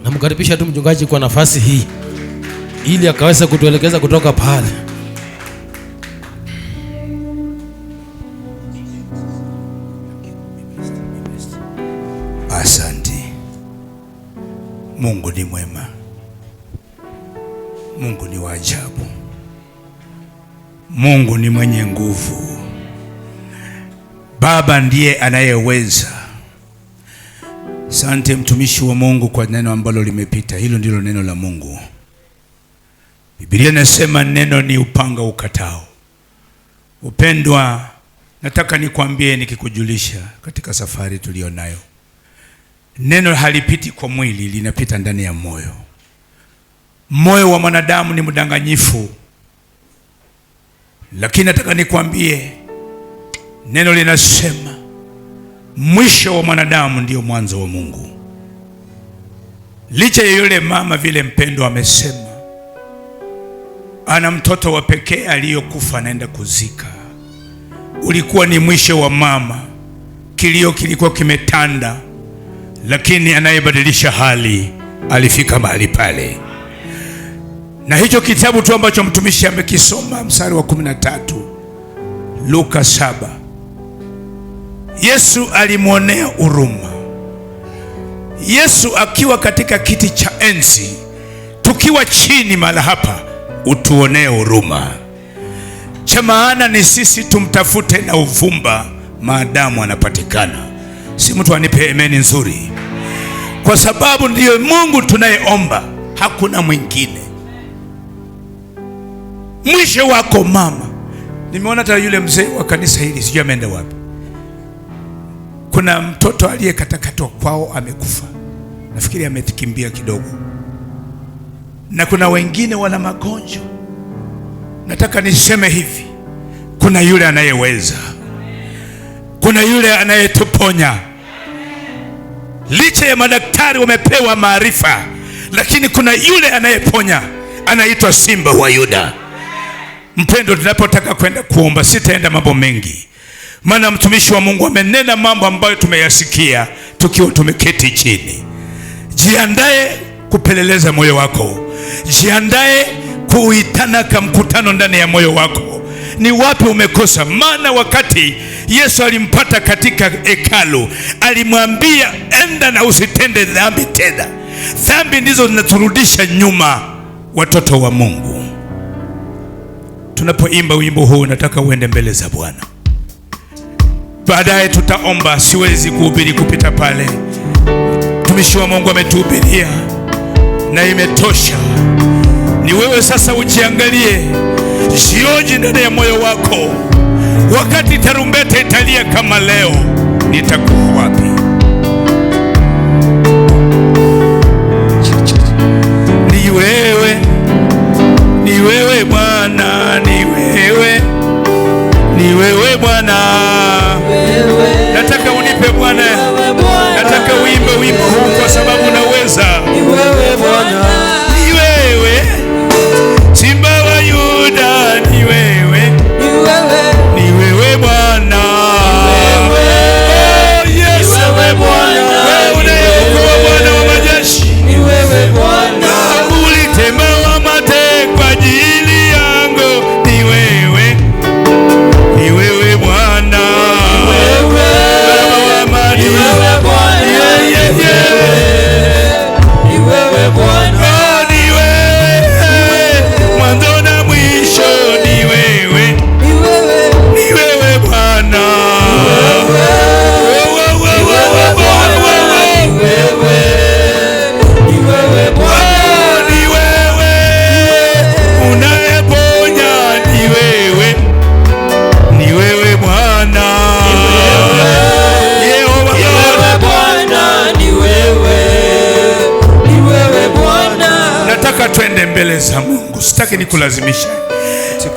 Namkaribisha tu mchungaji kwa nafasi hii ili akaweza kutuelekeza kutoka pale. Asante. Mungu ni mwema. Mungu ni wa ajabu. Mungu ni mwenye nguvu. Baba ndiye anayeweza. Asante mtumishi wa Mungu kwa neno ambalo limepita. Hilo ndilo neno la Mungu. Biblia inasema neno ni upanga ukatao. Upendwa, nataka nikwambie, nikikujulisha katika safari tulionayo, neno halipiti kwa mwili, linapita ndani ya moyo. Moyo wa mwanadamu ni mdanganyifu, lakini nataka nikwambie neno linasema mwisho wa mwanadamu ndio mwanzo wa Mungu. Licha ya yule mama vile mpendwa amesema ana mtoto wa pekee aliyokufa anaenda kuzika, ulikuwa ni mwisho wa mama. Kilio kilikuwa kimetanda, lakini anayebadilisha hali alifika mahali pale. Na hicho kitabu tu ambacho mtumishi amekisoma, mstari wa 13 Luka 7, Yesu alimwonea huruma. Yesu akiwa katika kiti cha enzi, tukiwa chini mahali hapa, utuonee huruma. Cha maana ni sisi tumtafute na uvumba maadamu anapatikana. Si mtu anipe ameni nzuri, kwa sababu ndiyo Mungu tunayeomba, hakuna mwingine. Mwisho wako mama. Nimeona hata yule mzee wa kanisa hili, sijui ameenda wapi. Kuna mtoto aliyekatakatwa kwao amekufa, nafikiri amekimbia kidogo, na kuna wengine wana magonjwa. Nataka niseme hivi, kuna yule anayeweza, kuna yule anayetuponya. Licha ya madaktari wamepewa maarifa, lakini kuna yule anayeponya, anaitwa Simba wa Yuda. Mpendo, tunapotaka kwenda kuomba, sitaenda mambo mengi, maana mtumishi wa Mungu amenena mambo ambayo tumeyasikia tukiwa tumeketi chini. Jiandae kupeleleza moyo wako, jiandae kuitana mkutano ndani ya moyo wako. Ni wapi umekosa? Maana wakati Yesu alimpata katika hekalu, alimwambia enda na usitende dhambi tena. Dhambi ndizo zinaturudisha nyuma, watoto wa Mungu. Tunapoimba wimbo huu, nataka uende mbele za Bwana. Baadaye tutaomba, siwezi kuhubiri kupita pale. Mtumishi wa Mungu ametuhubiria na imetosha. Ni wewe sasa ujiangalie, jioji ndani ya moyo wako. wakati tarumbeta italia kama leo, nitakuwa wapi? Ni wewe, ni wewe Bwana, ni wewe, ni wewe Bwana. Nataka unipe Bwana, nataka uimbe wimbo huu kwa sababu unaweza. Ni wewe Bwana, ni wewe Simba wa Yuda, ni wewe, ni wewe Bwana. Oh Yesu, wewe Bwana, wewe unayeokoa, Bwana wa majeshi, ni wewe Bwana. Ulitema mate kwa ajili yangu, ni wewe, ni wewe Bwana. Twende mbele za Mungu, sitaki nikulazimisha,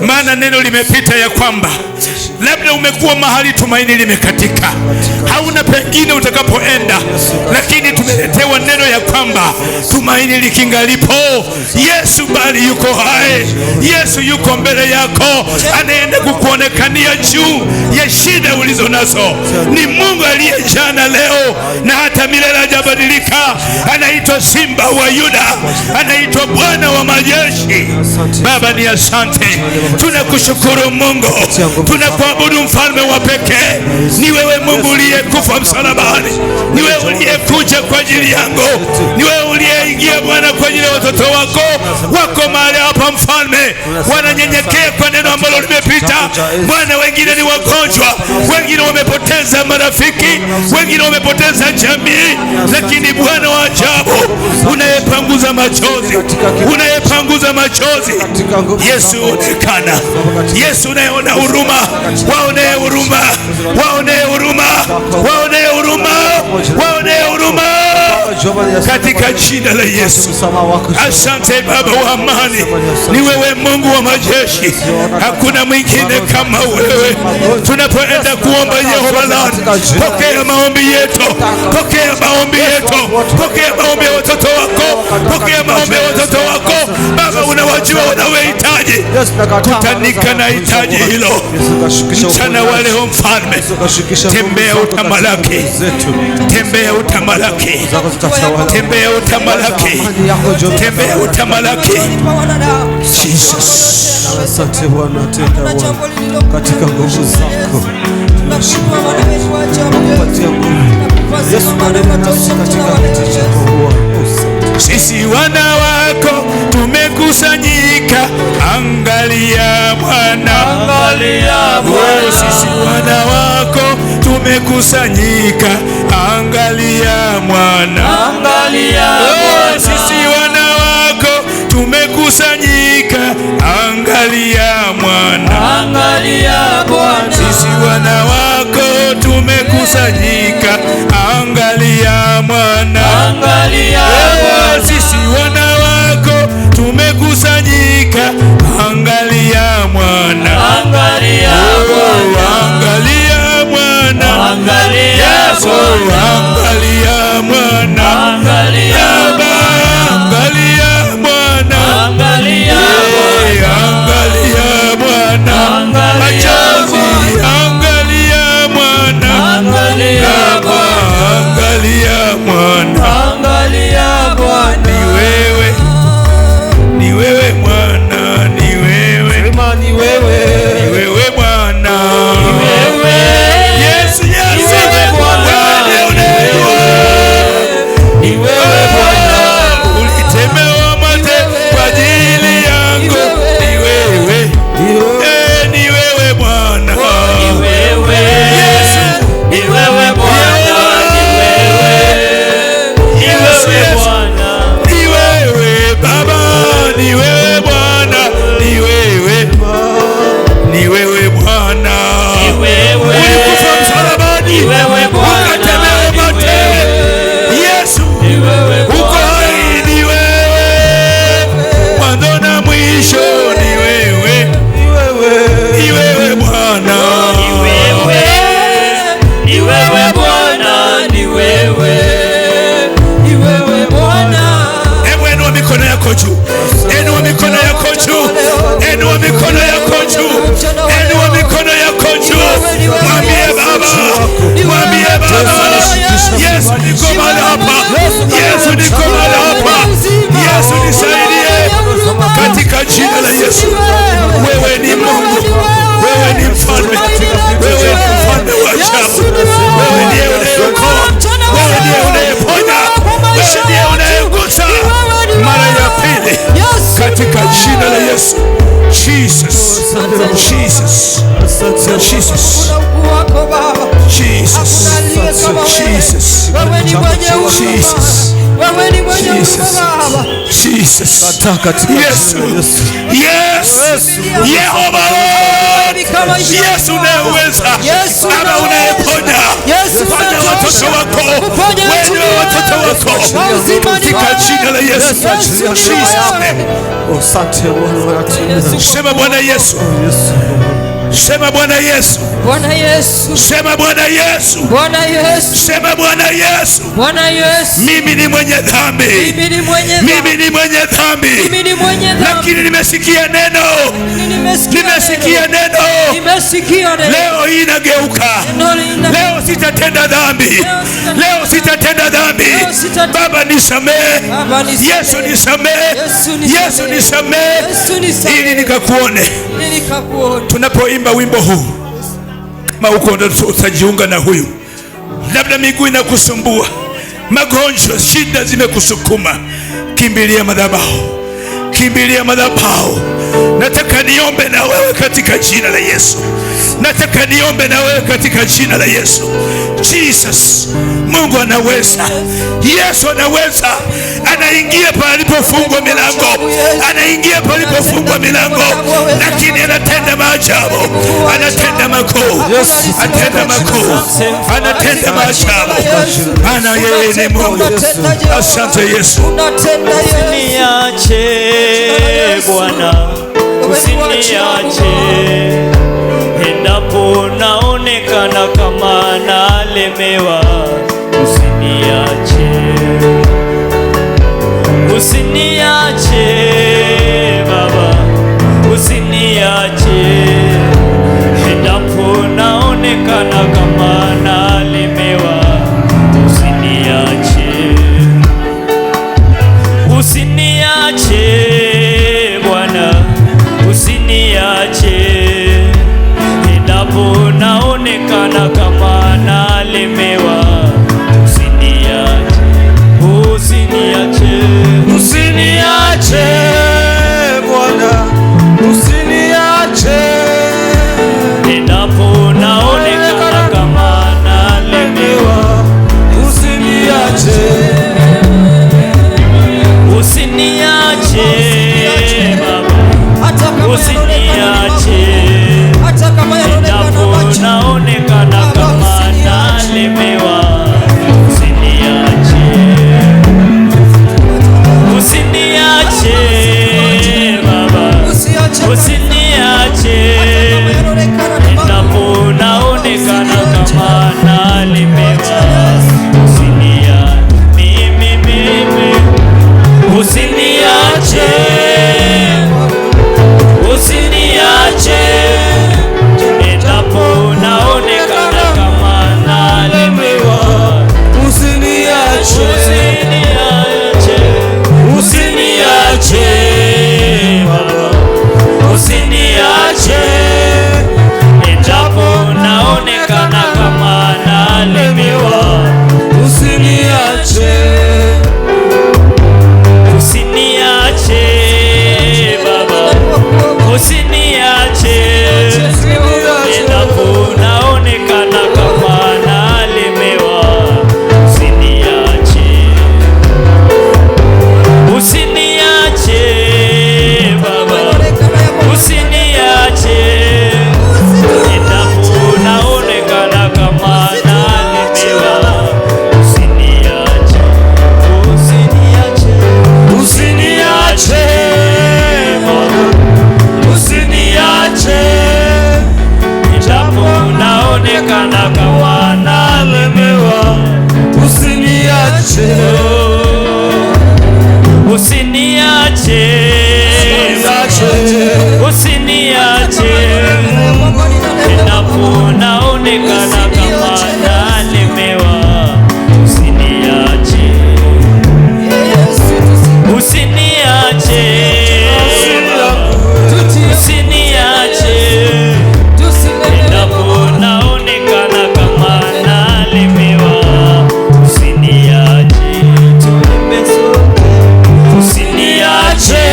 maana neno limepita ya kwamba labda umekuwa mahali tumaini limekatika, hauna pengine utakapoenda, lakini tumeletewa neno ya kwamba tumaini likingalipo, Yesu bali yuko hai. Yesu yuko mbele yako, anaenda kukuonekania juu ya shida ulizo nazo. Ni Mungu aliye jana, leo na hata milele, hajabadilika. Anaitwa Simba wa Yuda, anaitwa Bwana wa majeshi. Baba, ni asante, tunakushukuru Mungu, tunakuabudu mfalme wa pekee. Ni wewe Mungu uliyekufa msalabani, ni wewe uliyekuja kwa ajili yangu, ni wewe uliyeingia Bwana kwa ajili ya watoto wako mahali hapa mfalme, wananyenyekea kwa neno ambalo limepita Bwana. Wengine ni wagonjwa, wengine wamepoteza marafiki, wengine wamepoteza jamii, lakini Bwana wa ajabu, unayepanguza machozi, unayepanguza machozi, Yesu onekana. Yesu unayeona huruma, waonee huruma, waonee huruma, waonee huruma, waonee huruma katika jina la Yesu. Asante Baba wa amani, ni wewe Mungu wa majeshi, hakuna mwingine kama wewe. Tunapoenda kuomba Yehova Lord, pokea maombi yetu, pokea maombi yetu, pokea maombi ya watoto wako, pokea maombi ya watoto wako Baba. Unawajua wanaohitaji, kutanika na hitaji hilo mchana wa leo mfalme. Tembea utamalaki, tembea utamalaki, tembea utamalaki, tembea utamalaki. Jesus, asante Bwana, tenda Bwana katika nguvu zako, tunapatia nguvu Yesu, maneno nasi katika kiti chako Bwana. Sisi wana wako tumekusanyika, angalia Bwana, angalia Bwana. Sisi wana wako tumekusanyika, angalia Bwana, angalia Bwana. Sisi wana wako tumekusanyika, angalia Bwana, angalia Bwana. Sisi wana wako tumekusanyika, angalia Bwana, angalia Bwana. Sisi wana wako tumekusanyika, angalia Bwana, angalia Bwana, angalia Bwana, angalia Bwana, angalia Bwana, angalia Bwana, angalia Bwana, angalia Bwana, machozi, angalia Bwana, angalia Bwana, angalia Bwana, ni wewe jina la Yesu. Jesus. Jesus. Jesus. Jesus. Jesus. Jesus. Jesus. Yesu. Yes. Yehova. Yesu unayeweza. Ama unayeponya. Ponya watoto wako. Wewe watoto wako. Katika jina la Yesu. Jesus. Sema Bwana Yesu. Sema Bwana Yesu. Bwana Yesu. Sema Bwana Yesu. Bwana Yesu. Sema Bwana Yesu. Bwana Yesu. Mimi ni mwenye dhambi. Mimi ni mwenye dhambi. Mimi ni mwenye dhambi. Mimi ni mwenye dhambi. Lakini nimesikia neno. Nimesikia neno. Nimesikia neno. Leo hii nageuka. Leo sitatenda dhambi. Leo sitatenda dhambi. Baba nisamehe. Yesu nisamehe. Yesu nisamehe. Ili nikakuone. Tunapoimba wimbo huu, kama uko utajiunga na huyu, labda miguu inakusumbua, magonjwa, shida zimekusukuma, kimbilia madhabahu. Kimbilia madhabahu. Nataka niombe na wewe katika jina la Yesu. Nataka niombe na wewe katika jina la Yesu. Jesus. Mungu anaweza. Yesu anaweza. Anaingia palipofungwa milango. Anaingia palipofungwa milango. Lakini anatenda maajabu. Anatenda makuu. Anatenda makuu. Anatenda maajabu. Ana yeye ni Mungu. Asante Yesu. Usiniache Bwana, usiniache endapo naonekana kama nalemewa. Usiniache, usiniache Baba, usiniache endapo naonekana kama nalemewa. Usiniache, usiniache Bwana, usiniache endapo naonekana kama nalemewa. Usiniache, usiniache, usiniache Bwana, usiniache endapo naonekana kama nalemewa. Usiniache, usiniache Baba, usiniache endapo naonekana kama nalemewa. Usiniache, usiniache Baba, usiniache endapo naonekana kama nalemewa. Usiniache, usiniache endapo naonekana kama nalemewa. Usiniache, usiniache, usiniache Baba, usiniache endapo naonekana kama nalemewa. Usiniache, usiniache Baba, usiniache endapo naonekana kama nalemewa. Usiniache, usiniache Baba, usiniache endapo naonekana kama nalemewa. Usiniache, usiniache, usiniache Bwana, usiniache endapo naonekana kama nalemewa. Usiniache, usiniache, usiniache endapo naonekana kama nalemewa. Usiniache, usiniache, usiniache endapo naonekana kama nalemewa. Usiniache, usiniache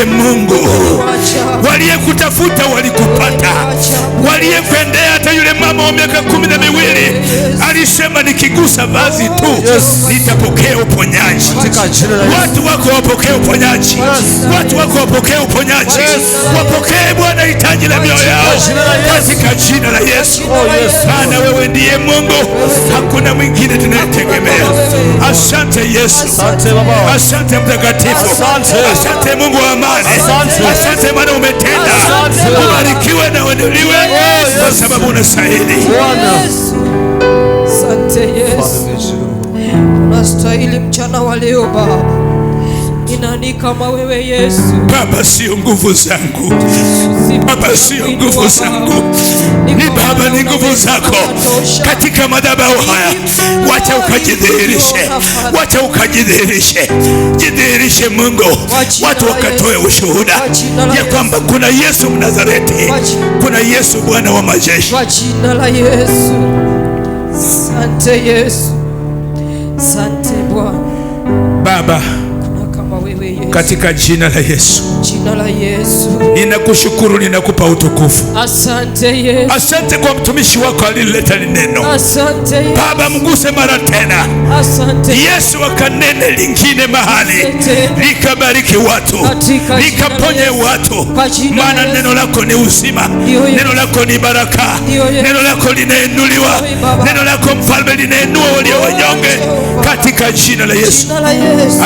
ndiye Mungu. Waliyekutafuta walikupata, waliyekuendea. Hata yule mama wa miaka 12 alisema nikigusa vazi tu nitapokea uponyaji. Watu wako wapokee uponyaji, watu wako wapokee uponyaji, wapokee Bwana hitaji la mioyo yao katika jina la Yesu. Maana wewe ndiye Mungu, hakuna mwingine tunayetegemea. Asante Yesu, asante Mtakatifu, asante Mungu wa amani, asante maana umetenda. Ubarikiwe na uinuliwe kwa sababu unastahili. Asante Yesu, unastahili mchana wa leo Baba. Ni nani kama wewe Yesu? Baba, sio nguvu zangu, Baba, sio nguvu zangu, ni Baba, ni nguvu zako katika madhabahu haya. Wacha ukajidhihirishe, wacha ukajidhihirishe, jidhihirishe Mungu. Watu wakatoe ushuhuda ya kwamba kuna Yesu Mnazareti, kuna Yesu Bwana wa majeshi. Kwa jina la Yesu. Asante Yesu, asante Bwana. Baba, wewe Yesu, katika jina la Yesu, jina la Yesu, ninakushukuru, ninakupa utukufu. Asante Yesu, asante kwa mtumishi wako alileta neno. Asante Yesu, Baba, mguse mara tena. Asante Yesu, akanene lingine mahali, likabariki watu, likaponye watu, maana neno lako ni uzima, neno lako ni baraka, neno lako linainuliwa, neno lako Mfalme linainua walio wanyonge katika jina la Yesu.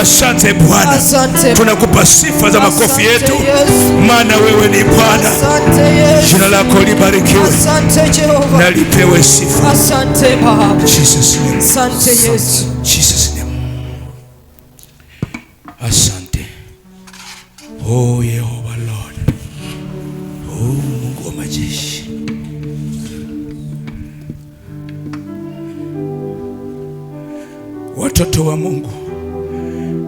Asante Bwana, tunakupa sifa za makofi yetu, maana wewe ni Bwana. Jina lako libarikiwe na lipewe sifa. Asante Baba. Jesus name. Asante Yesu. Jesus name. Asante. Oh Yehova Lord. Oh Mungu wa majeshi. Watoto wa Mungu,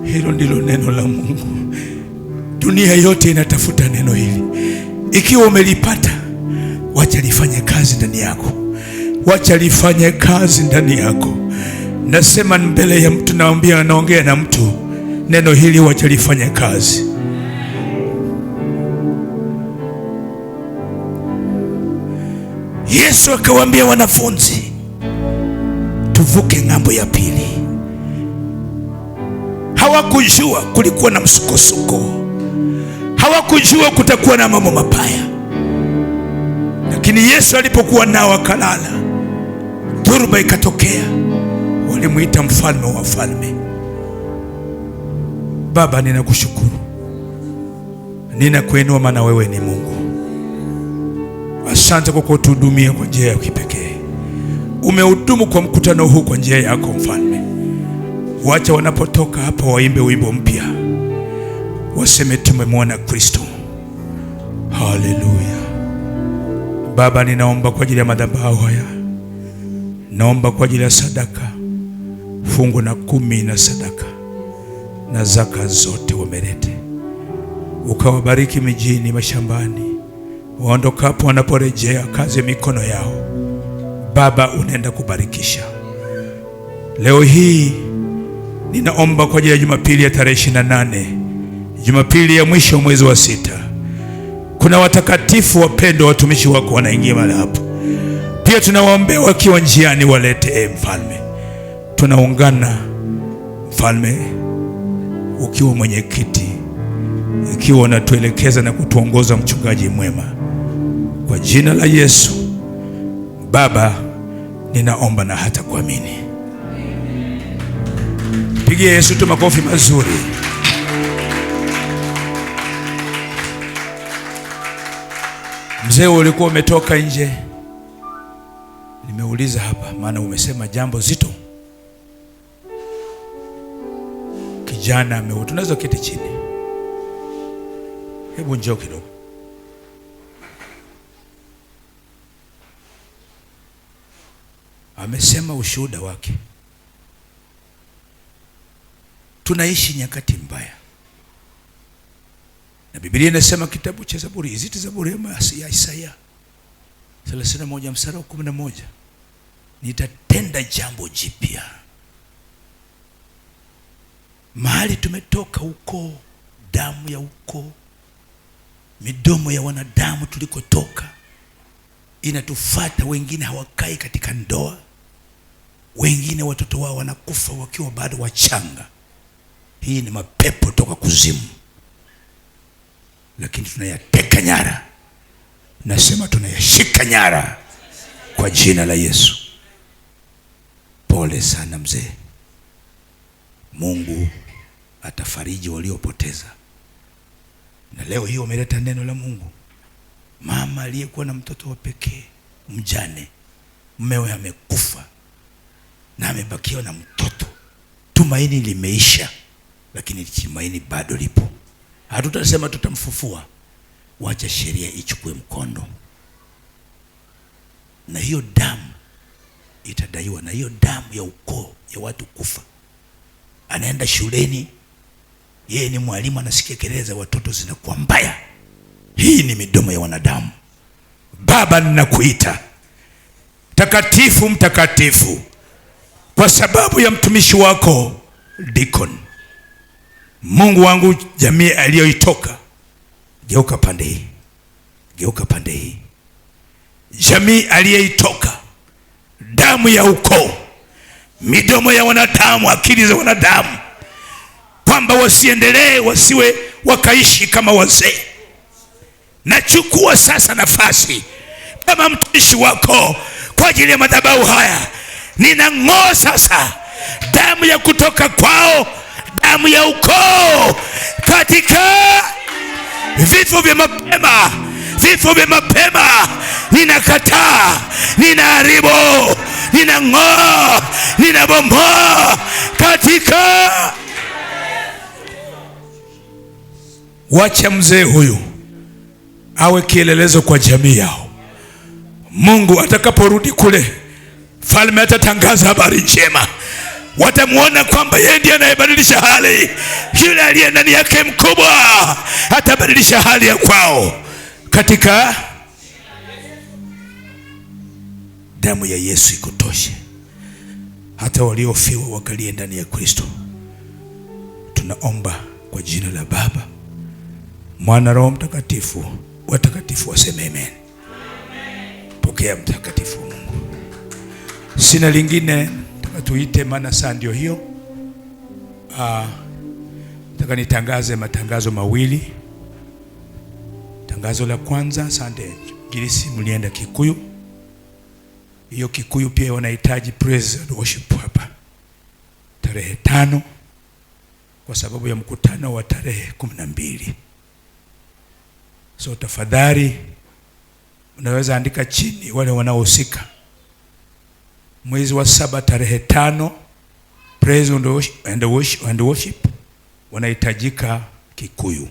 hilo ndilo neno la Mungu. Dunia yote inatafuta neno hili. Ikiwa umelipata, wacha lifanye kazi ndani yako, wacha lifanye kazi ndani yako. Nasema mbele ya mtu, naambia, naongea na mtu, neno hili wacha lifanye kazi. Yesu akawaambia wanafunzi, tuvuke ng'ambo ya pili. Hawakujua kulikuwa na msukosuko, hawakujua kutakuwa na mambo mabaya, lakini Yesu alipokuwa nao akalala, dhoruba ikatokea, walimuita mfalme wa wafalme. Baba, ninakushukuru, ninakuinua, maana wewe ni Mungu. Asante kwa kutuhudumia kwa njia ya kipekee. Umehudumu kwa mkutano huu kwa njia yako Mfalme. Wacha wanapotoka hapa waimbe wimbo mpya, waseme tumemwona Kristo. Haleluya. Baba, ninaomba kwa ajili ya madhabahu haya, naomba kwa ajili ya sadaka, fungu na 10 na sadaka na zaka zote wamelete, ukawabariki mijini, mashambani, waondokapo, wanaporejea kazi ya mikono yao. Baba, unaenda kubarikisha. Leo hii ninaomba kwa ajili ya Jumapili ya tarehe 28, Jumapili ya mwisho mwezi wa 6. Kuna watakatifu wapendwa, watumishi wako wanaingia mahali hapo. Pia tunawaombea wakiwa njiani, walete Mfalme. Tunaungana Mfalme, ukiwa mwenyekiti, ikiwa unatuelekeza na kutuongoza, mchungaji mwema, kwa jina la Yesu. Baba, ninaomba na hata kuamini. Pigie Yesu tu makofi mazuri. Mzee, ulikuwa umetoka nje, nimeuliza hapa, maana umesema jambo zito. Kijana tunaweza keti chini, hebu njoo kidogo. Amesema ushuhuda wake. Tunaishi nyakati mbaya, na Biblia inasema kitabu cha Zaburi, Zaburi ya Isaya 31 mstari wa 11, nitatenda jambo jipya. Mahali tumetoka huko, damu ya huko, Midomo ya wanadamu tulikotoka inatufata. Wengine hawakai katika ndoa, wengine watoto wao wanakufa wakiwa bado wachanga. Hii ni mapepo toka kuzimu, lakini tunayateka nyara. Nasema tunayashika nyara kwa jina la Yesu. Pole sana mzee. Mungu atafariji waliopoteza. Na leo hii umeleta neno la Mungu. Mama aliyekuwa na mtoto wa pekee, mjane, mumewe amekufa na amebakiwa na mtoto. Tumaini limeisha, lakini tumaini bado lipo. Hatutasema tutamfufua. Wacha sheria ichukue mkondo, na hiyo damu itadaiwa, na hiyo damu ya ukoo ya watu kufa. Anaenda shuleni, yeye ni mwalimu, anasikia kelele za watoto zinakuwa mbaya. Hii ni midomo ya wanadamu. Baba, ninakuita takatifu, mtakatifu, kwa sababu ya mtumishi wako Deacon. Mungu wangu, jamii aliyoitoka, geuka pande hii, geuka pande hii. Jamii aliyeitoka, damu ya ukoo, midomo ya wanadamu, akili za wanadamu, kwamba wasiendelee, wasiwe wakaishi kama wazee. Nachukua sasa nafasi kama mtumishi wako kwa ajili ya madhabahu haya. Ninang'oa sasa damu ya kutoka kwao, damu ya ukoo, katika vifo vya mapema, vifo vya mapema. Ninakataa, ninaharibu, ninang'oa, ninabomoa katika. Wacha mzee huyu awe kielelezo kwa jamii yao. Mungu atakaporudi kule, falme atatangaza habari njema. Watamuona kwamba yeye ndiye anayebadilisha hali. Yule aliye ndani yake mkubwa atabadilisha hali ya kwao katika damu ya Yesu. Ikutoshe hata waliofiwa wakalie ndani ya Kristo. Tunaomba kwa jina la Baba, Mwana, Roho Mtakatifu. Watakatifu waseme amen. Pokea mtakatifu wa Mungu. Sina lingine, tuite, maana saa ndio hiyo. Nataka nitangaze matangazo mawili. Tangazo la kwanza, Sunday Gilisi mlienda Kikuyu. Hiyo Kikuyu pia wanahitaji praise and worship hapa tarehe 5 kwa sababu ya mkutano wa tarehe 12. So tafadhali unaweza andika chini wale wanaohusika. Mwezi wa 7 tarehe 5 praise and worship wanahitajika Kikuyu.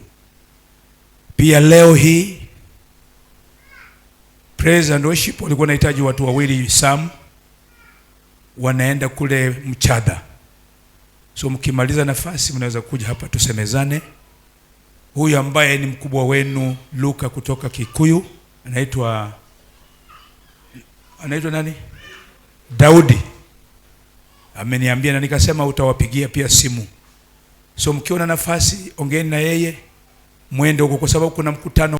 Pia leo hii praise and worship walikuwa wanahitaji watu wawili Sam, wanaenda kule Mchadha. So mkimaliza nafasi mnaweza kuja hapa tusemezane. Huyu ambaye ni mkubwa wenu Luka kutoka Kikuyu, anaitwa nani? Daudi. Ameniambia na nikasema utawapigia pia simu. So mkiona nafasi ongeeni na yeye, mwende huko kwa sababu kuna mkutano